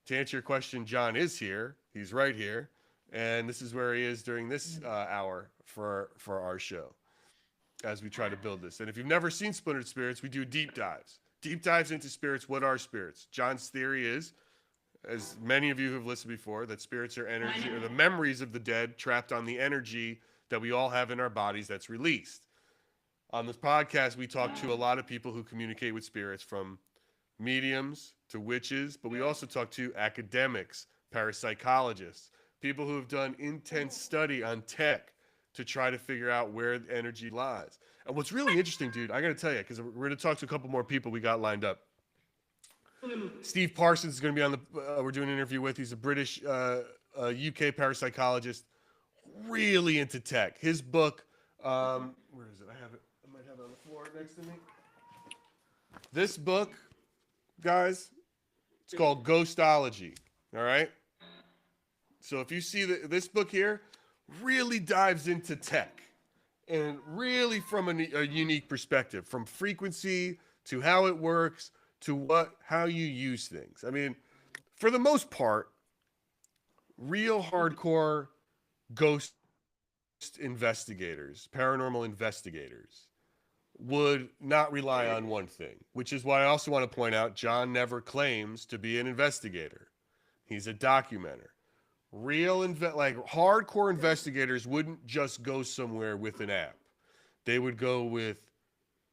to answer your question, John is here. He's right here. And this is where he is during this hour for our show as we try to build this. And if you've never seen Splintered Spirits, we do deep dives. Deep dives into spirits. What are spirits? John's theory is, as many of you have listened before, that spirits are energy or the memories of the dead trapped on the energy that we all have in our bodies that's released. On this podcast, we talk to a lot of people who communicate with spirits, from mediums to witches, but we also talk to academics, parapsychologists, people who have done intense study on tech to try to figure out where the energy lies. And what's really interesting, dude, I got to tell you, because we're going to talk to a couple more people we got lined up. Steve Parsons is going to be on we're doing an interview with. He's a British, UK parapsychologist, really into tech. His book, where is it? I might have it on the floor next to me. This book, guys, it's called Ghostology. All right. So if you see this book here, really dives into tech, and really from a unique perspective, from frequency to how it works to how you use things. I mean, for the most part, real hardcore ghost investigators, paranormal investigators, would not rely on one thing, which is why I also want to point out John never claims to be an investigator. He's a documenter. Hardcore investigators wouldn't just go somewhere with an app. They would go with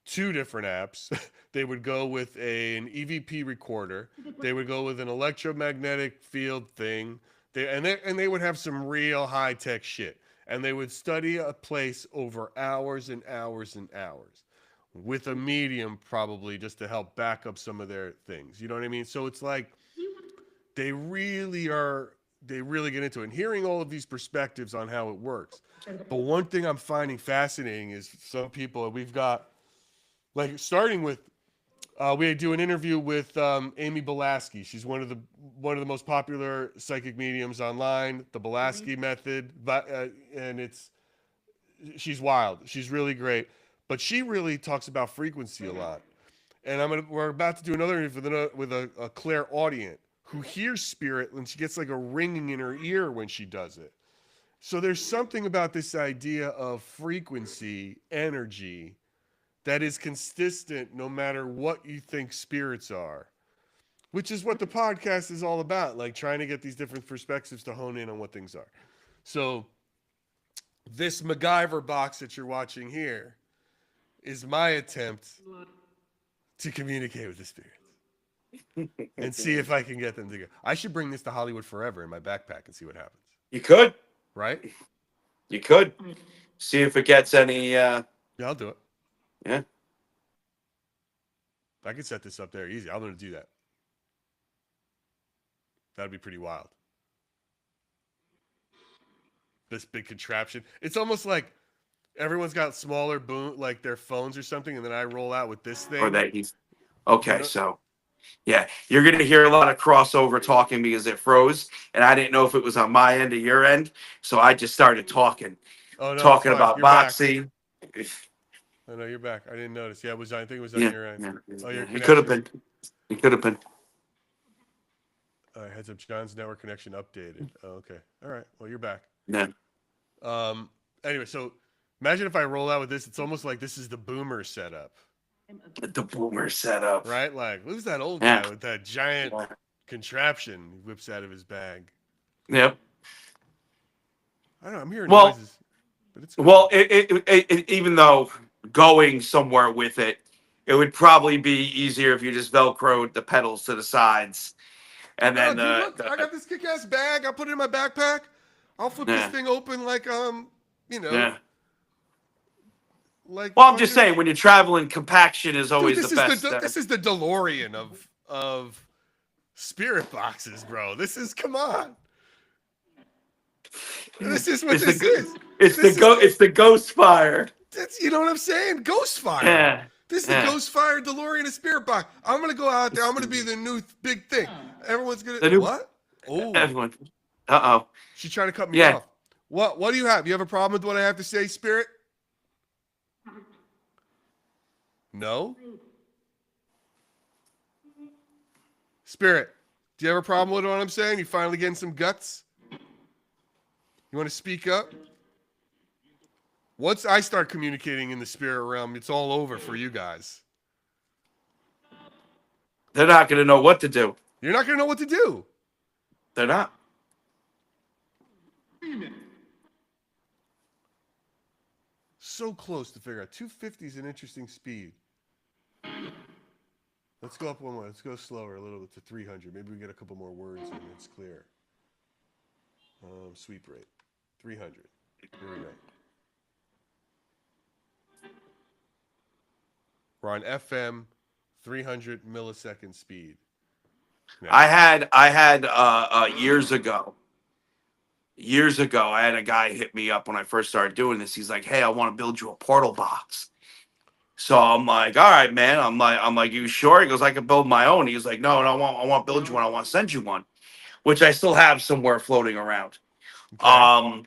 2 different apps. They would go with an EVP recorder. They would go with an electromagnetic field thing. They would have some real high-tech shit. And they would study a place over hours and hours and hours with a medium, probably, just to help back up some of their things. You know what I mean? So it's like they really get into it. And hearing all of these perspectives on how it works. But one thing I'm finding fascinating is some people, we've got, like, starting with We do an interview with Amy Belaski. She's one of the most popular psychic mediums online. The Belaski method, and she's wild. She's really great, but she really talks about frequency a lot. And we're about to do another interview with a clairaudient who hears spirit, and she gets like a ringing in her ear when she does it. So there's something about this idea of frequency, energy, that is consistent no matter what you think spirits are, which is what the podcast is all about, like trying to get these different perspectives to hone in on what things are. So this MacGyver box that you're watching here is my attempt to communicate with the spirits and see if I can get them to go. I should bring this to Hollywood Forever in my backpack and see what happens. You could. Right? You could. See if it gets any... Yeah, I'll do it. Yeah. I can set this up there easy. I'm going to do that. That'd be pretty wild. This big contraption. It's almost like everyone's got smaller like their phones or something, and then I roll out with this thing. Or that he's... Okay, so... Yeah, you're going to hear a lot of crossover talking because it froze, and I didn't know if it was on my end or your end, so I just started talking. Oh, no, talking about you're boxing. Back. Oh, no, you're back. I didn't notice. Yeah, I think it was on your end. Oh, your it could have been. It could have been. All right, heads up. John's network connection updated. Oh, okay. All right. Well, you're back. Yeah. Anyway, so imagine if I roll out with this. It's almost like this is the boomer setup. The boomer setup. Right? Like, who's that old guy with that giant contraption he whips out of his bag? Yep. I don't know. I'm hearing noises. But it's cool. Well, it, even though going somewhere with it, it would probably be easier if you just Velcroed the pedals to the sides. And then look, I got this kick-ass bag. I'll put it in my backpack. I'll flip this thing open like Yeah. Like, well, I'm just saying, when you're traveling, compaction is always the best. This is the DeLorean of spirit boxes, bro. Come on. This is what this is. It's the Ghost Fire. You know what I'm saying? Ghost Fire. Yeah. This is the Ghost Fire DeLorean of spirit box. I'm gonna go out there. I'm gonna be the new big thing. Everyone's gonna what? Oh, everyone. Uh-oh. She's trying to cut me off. What do you have? You have a problem with what I have to say, Spirit? No? Spirit, do you have a problem with what I'm saying? You finally getting some guts? You want to speak up? Once I start communicating in the spirit realm, it's all over for you guys. They're not going to know what to do. You're not going to know what to do. They're not. So close to figure out. 250 is an interesting speed. Let's go up one more. Let's go slower a little bit to 300. Maybe we get a couple more words and it's clear. Sweep rate. 300. Here we go. We're on FM 300 millisecond speed. Now, I had years ago, I had a guy hit me up when I first started doing this. He's like, "Hey, I want to build you a portal box." So I'm like, "All right, man." I'm like, "You sure?" He goes, "I can build my own." He was like, "No, I want to build you one. I want to send you one," which I still have somewhere floating around. Okay.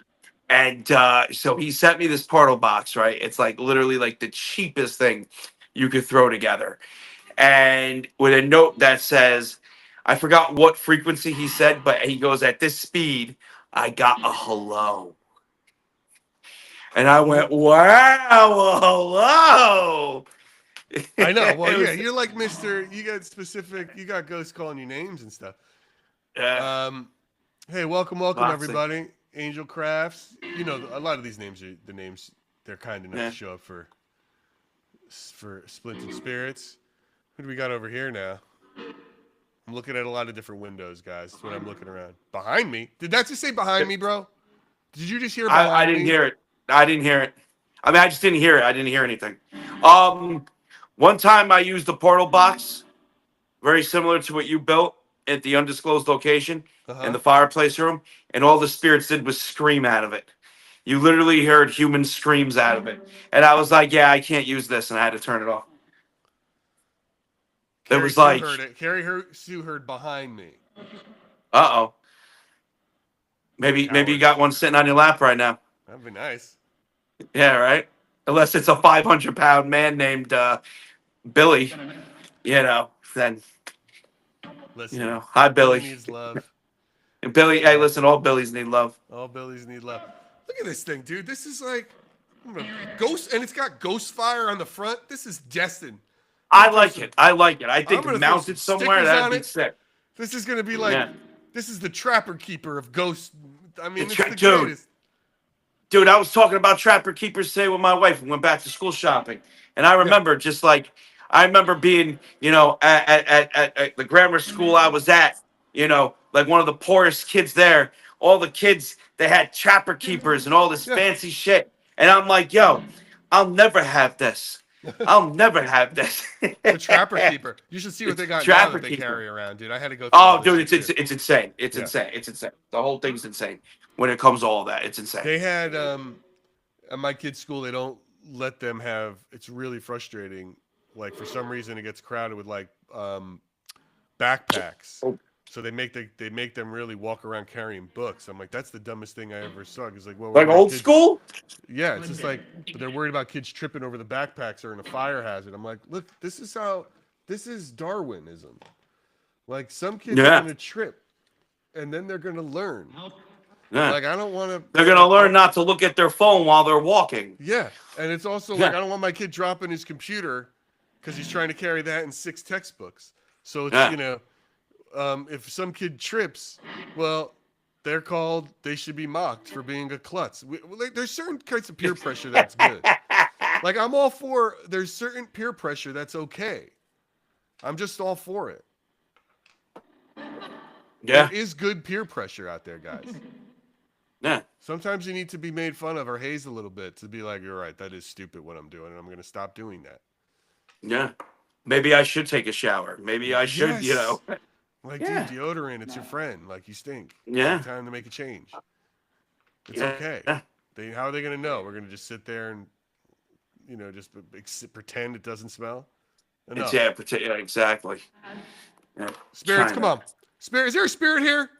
So he sent me this portal box, right? It's like literally like the cheapest thing you could throw together. And with a note that says, I forgot what frequency he said, but he goes, "At this speed, I got a hello." And I went, "Wow, a hello." I know. Well, yeah, you're like Mr. You got specific, you got ghosts calling you names and stuff. Yeah. Hey, welcome, Boxing. everybody. Angel Crafts. You know, a lot of these names are the names they're kind enough to show up for Splintered Spirits. Who do we got over here now? I'm looking at a lot of different windows, guys. That's what I'm looking around. Behind me? Did that just say behind me, bro? Did you just hear behind me? I didn't hear it. I didn't hear it. I mean, I just didn't hear it. I didn't hear anything. One time I used the portal box, very similar to what you built at the undisclosed location in the fireplace room, and all the spirits did was scream out of it. You literally heard human screams out of it. And I was like, "Yeah, I can't use this," and I had to turn it off. Carrie was Sue like, heard it. Sue heard behind me. uh-oh. Maybe you got one sitting on your lap right now. That'd be nice. Yeah, right? Unless it's a 500-pound man named Billy, then, Listen, hi, Billy Billy. needs love. And Billy, hey, listen, all Billies need love. All Billies need love. Look at this thing, dude. This is like ghost, and it's got ghost fire on the front. This is destined. I like it. I think gonna throw mounted some somewhere, stickers that'd on be it. sick. This is gonna be like, Yeah. this is the Trapper Keeper of ghosts. I mean, it's Dude. the greatest. Dude, I was talking about Trapper Keepers today with my wife. We went back to school shopping. And I remember I remember being, at the grammar school I was at, like one of the poorest kids there. All the kids, they had Trapper Keepers and all this fancy shit. And I'm like, yo, I'll never have this. I'll never have this. The Trapper Keeper. You should see what they got now Trapper that they Keeper. carry around, dude. I had to go through Oh, all this dude, shit, too. it's insane. It's Yeah. insane. It's insane. The whole thing's insane when it comes to all that. It's insane. They had at my kids' school, they don't let them have. It's really frustrating. Like for some reason, it gets crowded with like backpacks. Oh. So they make them really walk around carrying books. I'm like, that's the dumbest thing I ever saw. It's like, well, Like old school? Yeah, it's just like, but they're worried about kids tripping over the backpacks or in a fire hazard. I'm like, look, this is Darwinism. Like some kids are gonna trip, and then they're gonna learn. Yeah. Like I don't want to. They're gonna learn not to look at their phone while they're walking. Yeah, and it's also like I don't want my kid dropping his computer because he's trying to carry that and 6 textbooks. So it's if some kid trips, well, they should be mocked for being a klutz. There's certain kinds of peer pressure that's good. Like I'm all for. There's certain peer pressure that's okay. I'm just all for it. Yeah. There is good peer pressure out there, guys. Yeah. Sometimes you need to be made fun of or hazed a little bit to be like, you're right, that is stupid what I'm doing, and I'm going to stop doing that. Yeah. Maybe I should take a shower. Maybe I should, Yes. Like, dude, deodorant, it's your friend. Like, you stink. Yeah. It's time to make a change. It's Yeah. okay. Yeah. How are they going to know? We're going to just sit there and, just pretend it doesn't smell? Enough. Yeah, exactly. Yeah. Spirits, China. come on. Spirit, is there a spirit here?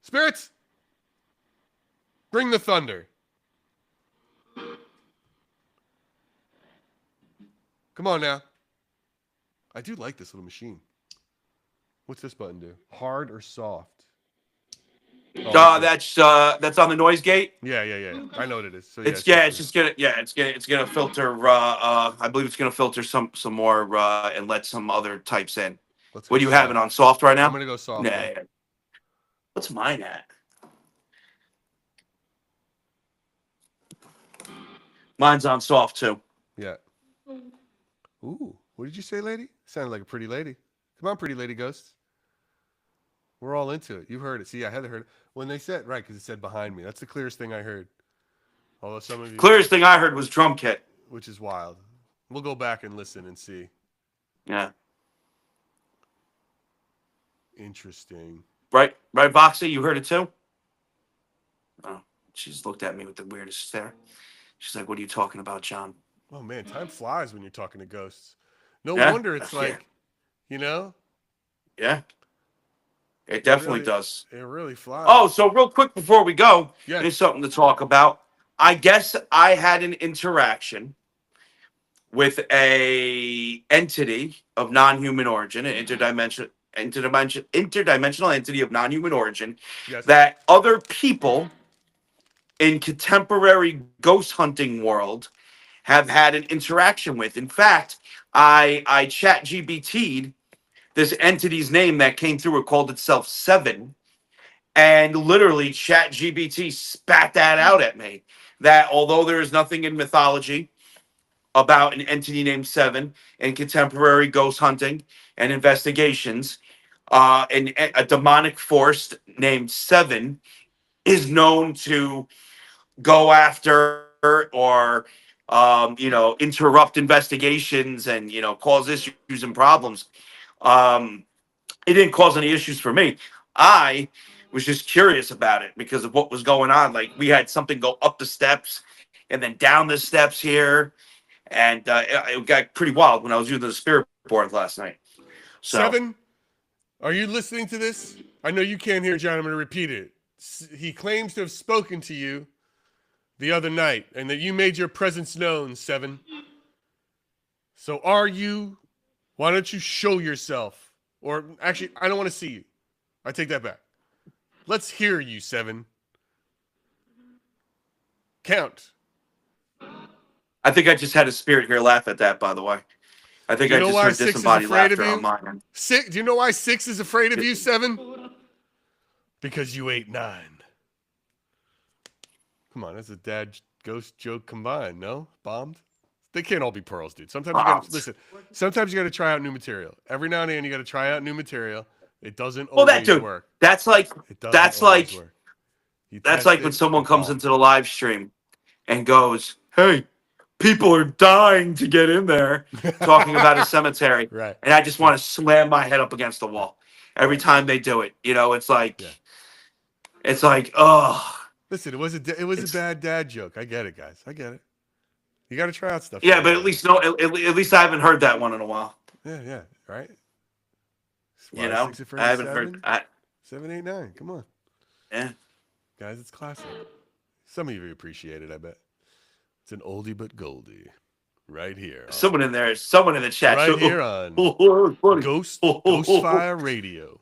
Spirits, bring the thunder. Come on now. I do like this little machine. What's this button do? Hard or soft? That's on the noise gate. Yeah. I know what it is. So It's gonna filter. I believe it's gonna filter some more and let some other types in. Let's What go do you soft. have it on soft right now? I'm gonna go soft. Yeah. What's mine at? Mine's on soft too. Yeah. Ooh, what did you say, lady? Sounded like a pretty lady. Come on, pretty lady ghosts. We're all into it. You heard it. See, I had heard it. When they said, right, because it said behind me. That's the clearest thing I heard. Although some of you... Clearest thing I heard was drum kit. Which is wild. We'll go back and listen and see. Yeah. Interesting. Right, Voxy, you heard it too? Oh, she just looked at me with the weirdest stare. She's like, what are you talking about, John? Oh, man, time flies when you're talking to ghosts. No Yeah? wonder it's like, Yeah. It definitely does. It really flies. Oh, so real quick before we go, Yes. there's something to talk about. I guess I had an interaction with a entity of non-human origin, an interdimensional entity of non-human origin, Yes. that other people in contemporary ghost hunting world have had an interaction with. In fact, I chat GBT'd this entity's name that came through. It called itself Seven, and literally chat GBT spat that out at me. That although there is nothing in mythology about an entity named Seven in contemporary ghost hunting and investigations, and a demonic force named Seven is known to go after or interrupt investigations and cause issues and problems. It didn't cause any issues for me. I was just curious about it because of what was going on. Like we had something go up the steps and then down the steps here, And it got pretty wild when I was using the spirit board last night. So, Seven, are you listening to this? I know you can't hear John. I'm going to repeat it. He claims to have spoken to you the other night and that you made your presence known, Seven. So are you? Why don't you show yourself? Or actually, I don't want to see you. I take that back. Let's hear you, Seven. Count. I think I just had a spirit here laugh at that, by the way. I think You I know just why heard 6 is disembodied afraid of laughter you? on my end. Do you know why 6 is afraid of you, 7? Because you ate 9. Come on, that's a dad ghost joke combined, no? Bombed? They can't all be pearls, dude. Sometimes you gotta listen. Sometimes you gotta try out new material. Every now and then you gotta try out new material. It doesn't always work. That's like It doesn't that's always like work. You that's test like it, when someone it comes bombs. into the live stream and goes, "Hey, people are dying to get in there," talking about a cemetery, Right. and I just want to slam my head up against the wall every time they do it. You know, it's like, Yeah. oh, Listen, it was a bad dad joke. I get it, guys. I get it. You gotta try out stuff. yeah, but at least at least I haven't heard that one in a while. Yeah, right. You know, 6 afraid I of haven't 7? heard. 7, 8, 9. Come on. Yeah. Guys, it's classic. Some of you appreciate it, I bet. It's an oldie but goldie. Right here. Someone in the chat. Right here on Ghostfire Radio.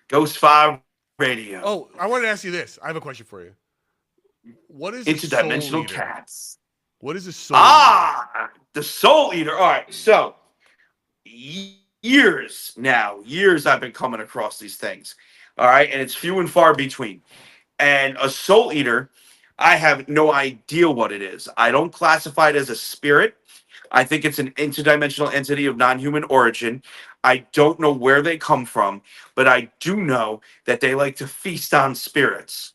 Ghostfire Radio. Oh, I wanted to ask you this. I have a question for you. What is Interdimensional a soul eater? cats? What is a soul eater? The Soul Eater. All right, so years I've been coming across these things. All right, and it's few and far between. And a Soul Eater, I have no idea what it is. I don't classify it as a spirit. I think it's an interdimensional entity of non-human origin. I don't know where they come from, but I do know that they like to feast on spirits.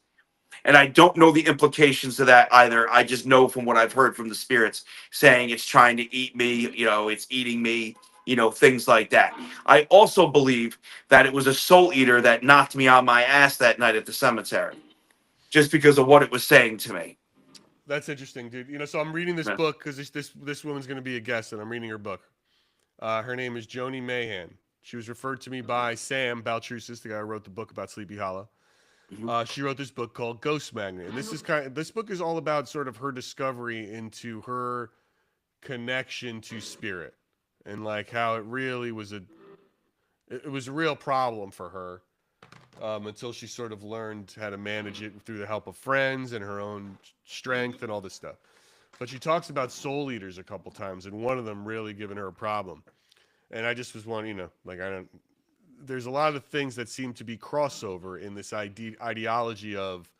And I don't know the implications of that either. I just know from what I've heard from the spirits saying it's trying to eat me, it's eating me, things like that. I also believe that it was a soul eater that knocked me on my ass that night at the cemetery just because of what it was saying to me. That's interesting, dude. So I'm reading this book because this woman's going to be a guest, and I'm reading her book. Her name is Joni Mayhan. She was referred to me by Sam Baltrusis, the guy who wrote the book about Sleepy Hollow. She wrote this book called Ghost Magnet, and this book is all about sort of her discovery into her connection to spirit, and like how it really was a real problem for her until she sort of learned how to manage it through the help of friends and her own strength and all this stuff. But she talks about soul eaters a couple times, and one of them really giving her a problem. And I just was wondering, there's a lot of things that seem to be crossover in this ideology of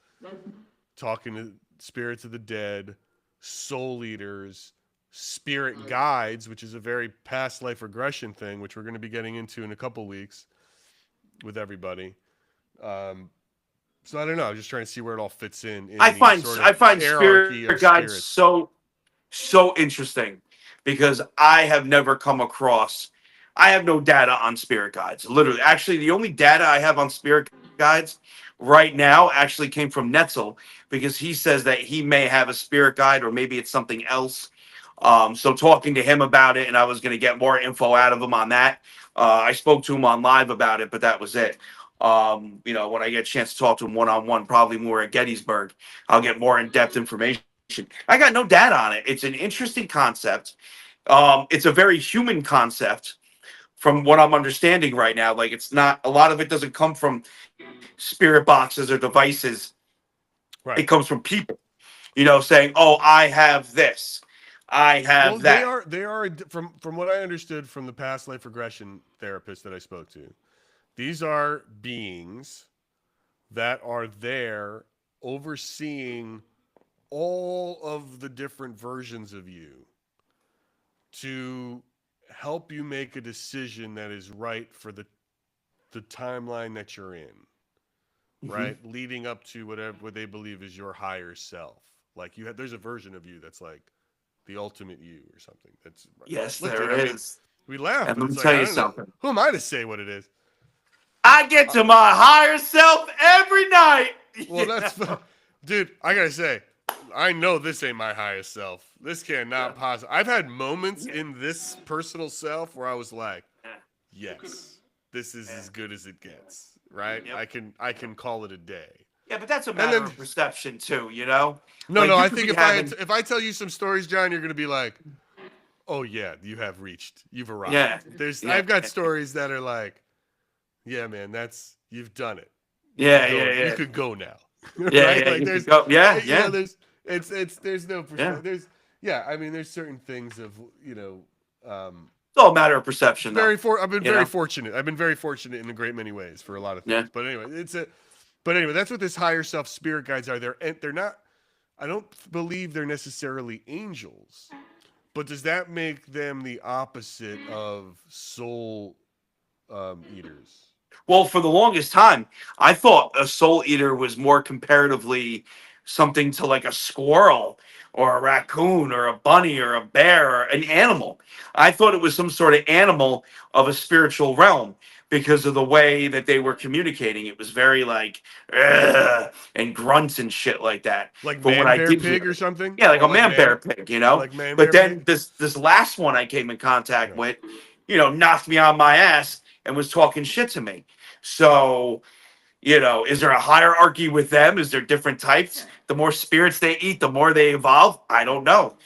talking to spirits of the dead, soul eaters, spirit guides, which is a very past life regression thing, which we're going to be getting into in a couple weeks with everybody. So I don't know. I'm just trying to see where it all fits in. I find spirit guides so interesting because I have never come across. I have no data on spirit guides. Literally, actually, the only data I have on spirit guides right now actually came from Netzel because he says that he may have a spirit guide or maybe it's something else. So talking to him about it, and I was going to get more info out of him on that. I spoke to him on live about it, but that was it. When I get a chance to talk to him one-on-one, probably more at Gettysburg, I'll get more in-depth information. I got no data on it. It's an interesting concept. It's a very human concept from what I'm understanding right now. Like, it's not, a lot of it doesn't come from spirit boxes or devices. Right. It comes from people, saying, oh, I have this. I have that. They are from what I understood from the past life regression therapist that I spoke to. These are beings that are there overseeing all of the different versions of you to help you make a decision that is right for the timeline that you're in, right? Leading up to what they believe is your higher self. Like there's a version of you that's like the ultimate you or something. That's yes, look, there dude, is. We laugh. And let me like, tell you something. Who am I to say what it is? I get to my higher self every night. Well, that's dude. I gotta say, I know this ain't my highest self. This cannot possibly. I've had moments in this personal self where I was like, yes, this is as good as it gets. Right? Yep. I can call it a day. Yeah, but that's a And matter then of perception too, you know? no, Like, no. you I could think be having, if I tell you some stories, John, you're gonna be like, oh yeah, you have reached, you've arrived. yeah, I've got yeah, stories that are like, yeah, man, you've done it. You yeah, could go now, yeah, right? yeah, Like you could there's, go, yeah, you know, yeah, there's no yeah. perspective. I mean, there's certain things of, It's all a matter of perception, though. I've been You very know? fortunate. I've been very fortunate in a great many ways for a lot of Yeah. things. But anyway, but anyway, that's what this higher self spirit guides are. They're not. I don't believe they're necessarily angels, but does that make them the opposite of soul eaters? Well, for the longest time, I thought a soul eater was more comparatively something to like a squirrel or a raccoon or a bunny or a bear or an animal. I thought it was some sort of animal of a spiritual realm because of the way that they were communicating. It was very like "Ugh," and grunts and shit like that. Like From what man, I bear, did pig, hear, or something? yeah, like Or a man bear pig, you know. like man, But bear, then pig? this last one I came in contact Yeah. with, knocked me on my ass and was talking shit to me. So, is there a hierarchy with them? Is there different types? The more spirits they eat, the more they evolve? I don't know.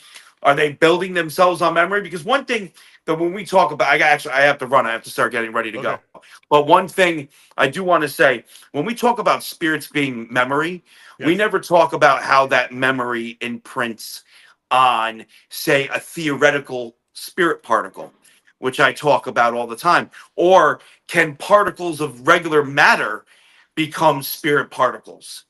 Are they building themselves on memory? Because one thing that when we talk about, I have to run. I have to start getting ready to Okay. go. But one thing I do want to say, when we talk about spirits being memory, we Yes. never talk about how that memory imprints on, say, a theoretical spirit particle, which I talk about all the time. Or can particles of regular matter become spirit particles?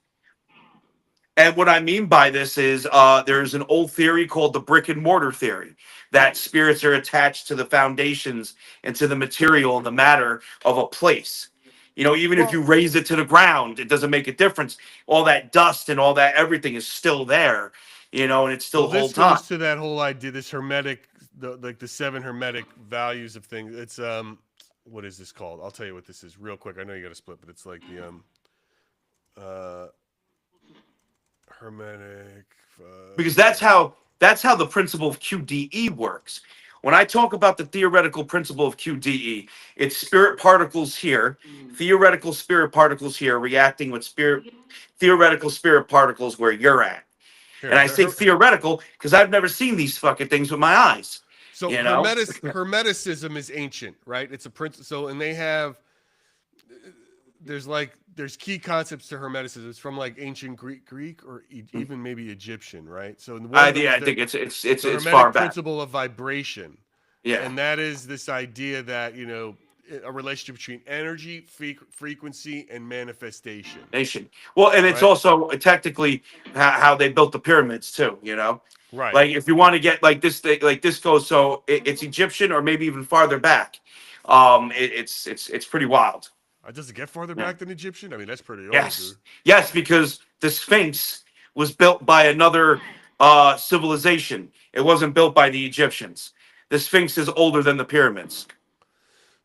And what I mean by this is there's an old theory called the brick and mortar theory that spirits are attached to the foundations and to the material and the matter of a place. Even if Well, you raise it to the ground, it doesn't make a difference. All that dust and all that everything is still there, and it well, still this holds on. goes to that whole idea, this hermetic, the 7 hermetic values of things. It's what is this called? I'll tell you what this is real quick. I know you got to split, but it's like the hermetic. Because that's how the principle of QDE works. When I talk about the theoretical principle of QDE, it's spirit particles here, theoretical spirit particles here reacting with theoretical spirit particles where you're at. Here, And I say theoretical because I've never seen these fucking things with my eyes. so You know? hermeticism is ancient, right? It's a principle. So, and they have, there's key concepts to hermeticism. It's from like ancient Greek or even maybe Egyptian, right? So one of them I is think it's the it's hermetic far back. principle of vibration. Yeah. And that is this idea that, a relationship between energy, frequency, and manifestation. Nation. Well, and it's Right. also technically how they built the pyramids too. Right. Like if you want to get like this thing, like this goes, so it's Egyptian or maybe even farther back. It's pretty wild. Does it get farther Yeah. back than Egyptian? I mean, that's pretty old, Yes, dude. yes, because the Sphinx was built by another civilization. It wasn't built by the Egyptians. The Sphinx is older than the pyramids,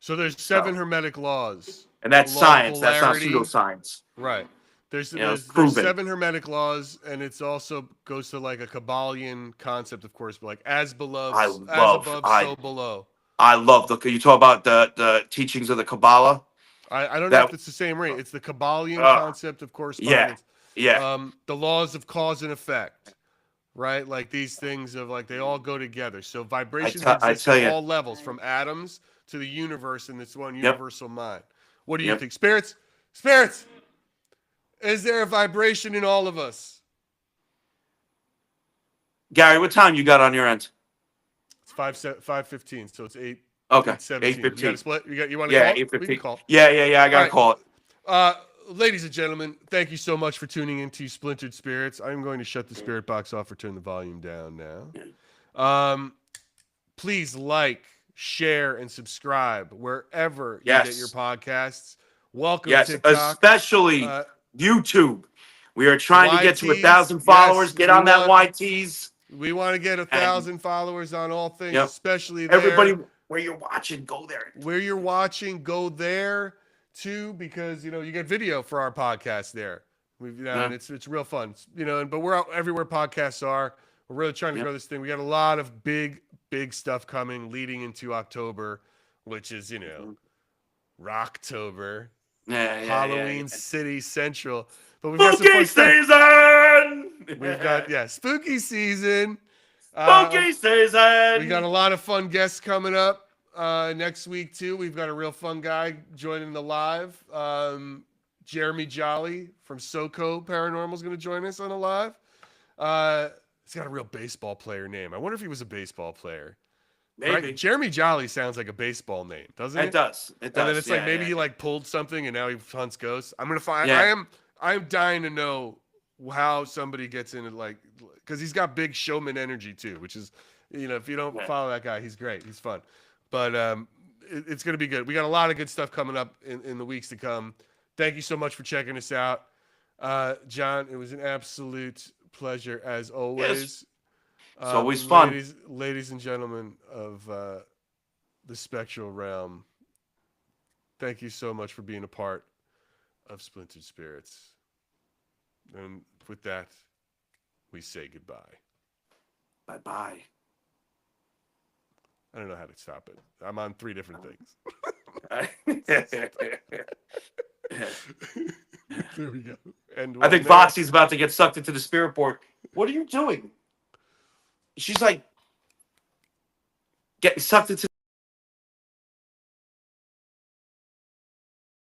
So there's 7 So- hermetic laws. and that's The law of science. That's not polarity. pseudoscience. Right. There's It's there's proven. 7 hermetic laws, and it's also goes to like a Kabbalion concept, of course, but like as below, I as love- above, I- so below. I love you talk about the teachings of the Kabbalah. I don't know That- if it's the same rate. It's the Kabbalion Uh, concept of correspondence. Yeah, The laws of cause and effect, right? Like these things of like they all go together. So vibrations I exist tell at you. all levels, from atoms to the universe in this one Yep. universal mind. What do you Yep. think, spirits? Is there a vibration in all of us? Gary, what time you got on your end? It's 5:15, so it's 8. Okay, 8:17. You got 8:15. to split. You want to Yeah, call? We 8:15. can call. Yeah. I gotta All right. call it. Ladies and gentlemen, thank you so much for tuning into Splintered Spirits. I'm going to shut the spirit box off or turn the volume down now. Please like, share, and subscribe wherever you Yes. get your podcasts. Welcome Yes, TikTok. especially YouTube. We are trying to get to YTs, 1,000 followers. yes, Get we on that want- YTs. We want to get 1,000 followers on all things, Yep. especially there. Everybody, where you're watching, go there. Where you're watching, go there too, because you get video for our podcast there. And it's real fun, but we're out everywhere podcasts are. We're really trying to grow this thing. We got a lot of big stuff coming leading into October, which is, Rocktober, Halloween City Central. But we've got some fun season. We've got, spooky season. Spooky season. We got a lot of fun guests coming up next week, too. We've got a real fun guy joining the live. Jeremy Jolly from SoCo Paranormal is going to join us on the live. He's got a real baseball player name. I wonder if he was a baseball player. Maybe. Right? Jeremy Jolly sounds like a baseball name, doesn't it? It does. And then it's like maybe he like pulled something and now he hunts ghosts. I'm gonna find. I'm dying to know how somebody gets into because he's got big showman energy too, which is if you don't follow that guy, he's great. He's fun, but it's gonna be good. We got a lot of good stuff coming up in the weeks to come. Thank you so much for checking us out, John. It was an absolute pleasure as always. Yes. It's always fun. Ladies and gentlemen of the spectral realm, thank you so much for being a part of Splintered Spirits. And with that, we say goodbye. Bye-bye. I don't know how to stop it. I'm on 3 different things. There we go. And I think Foxy's about to get sucked into the spirit board. What are you doing? She's like getting sucked into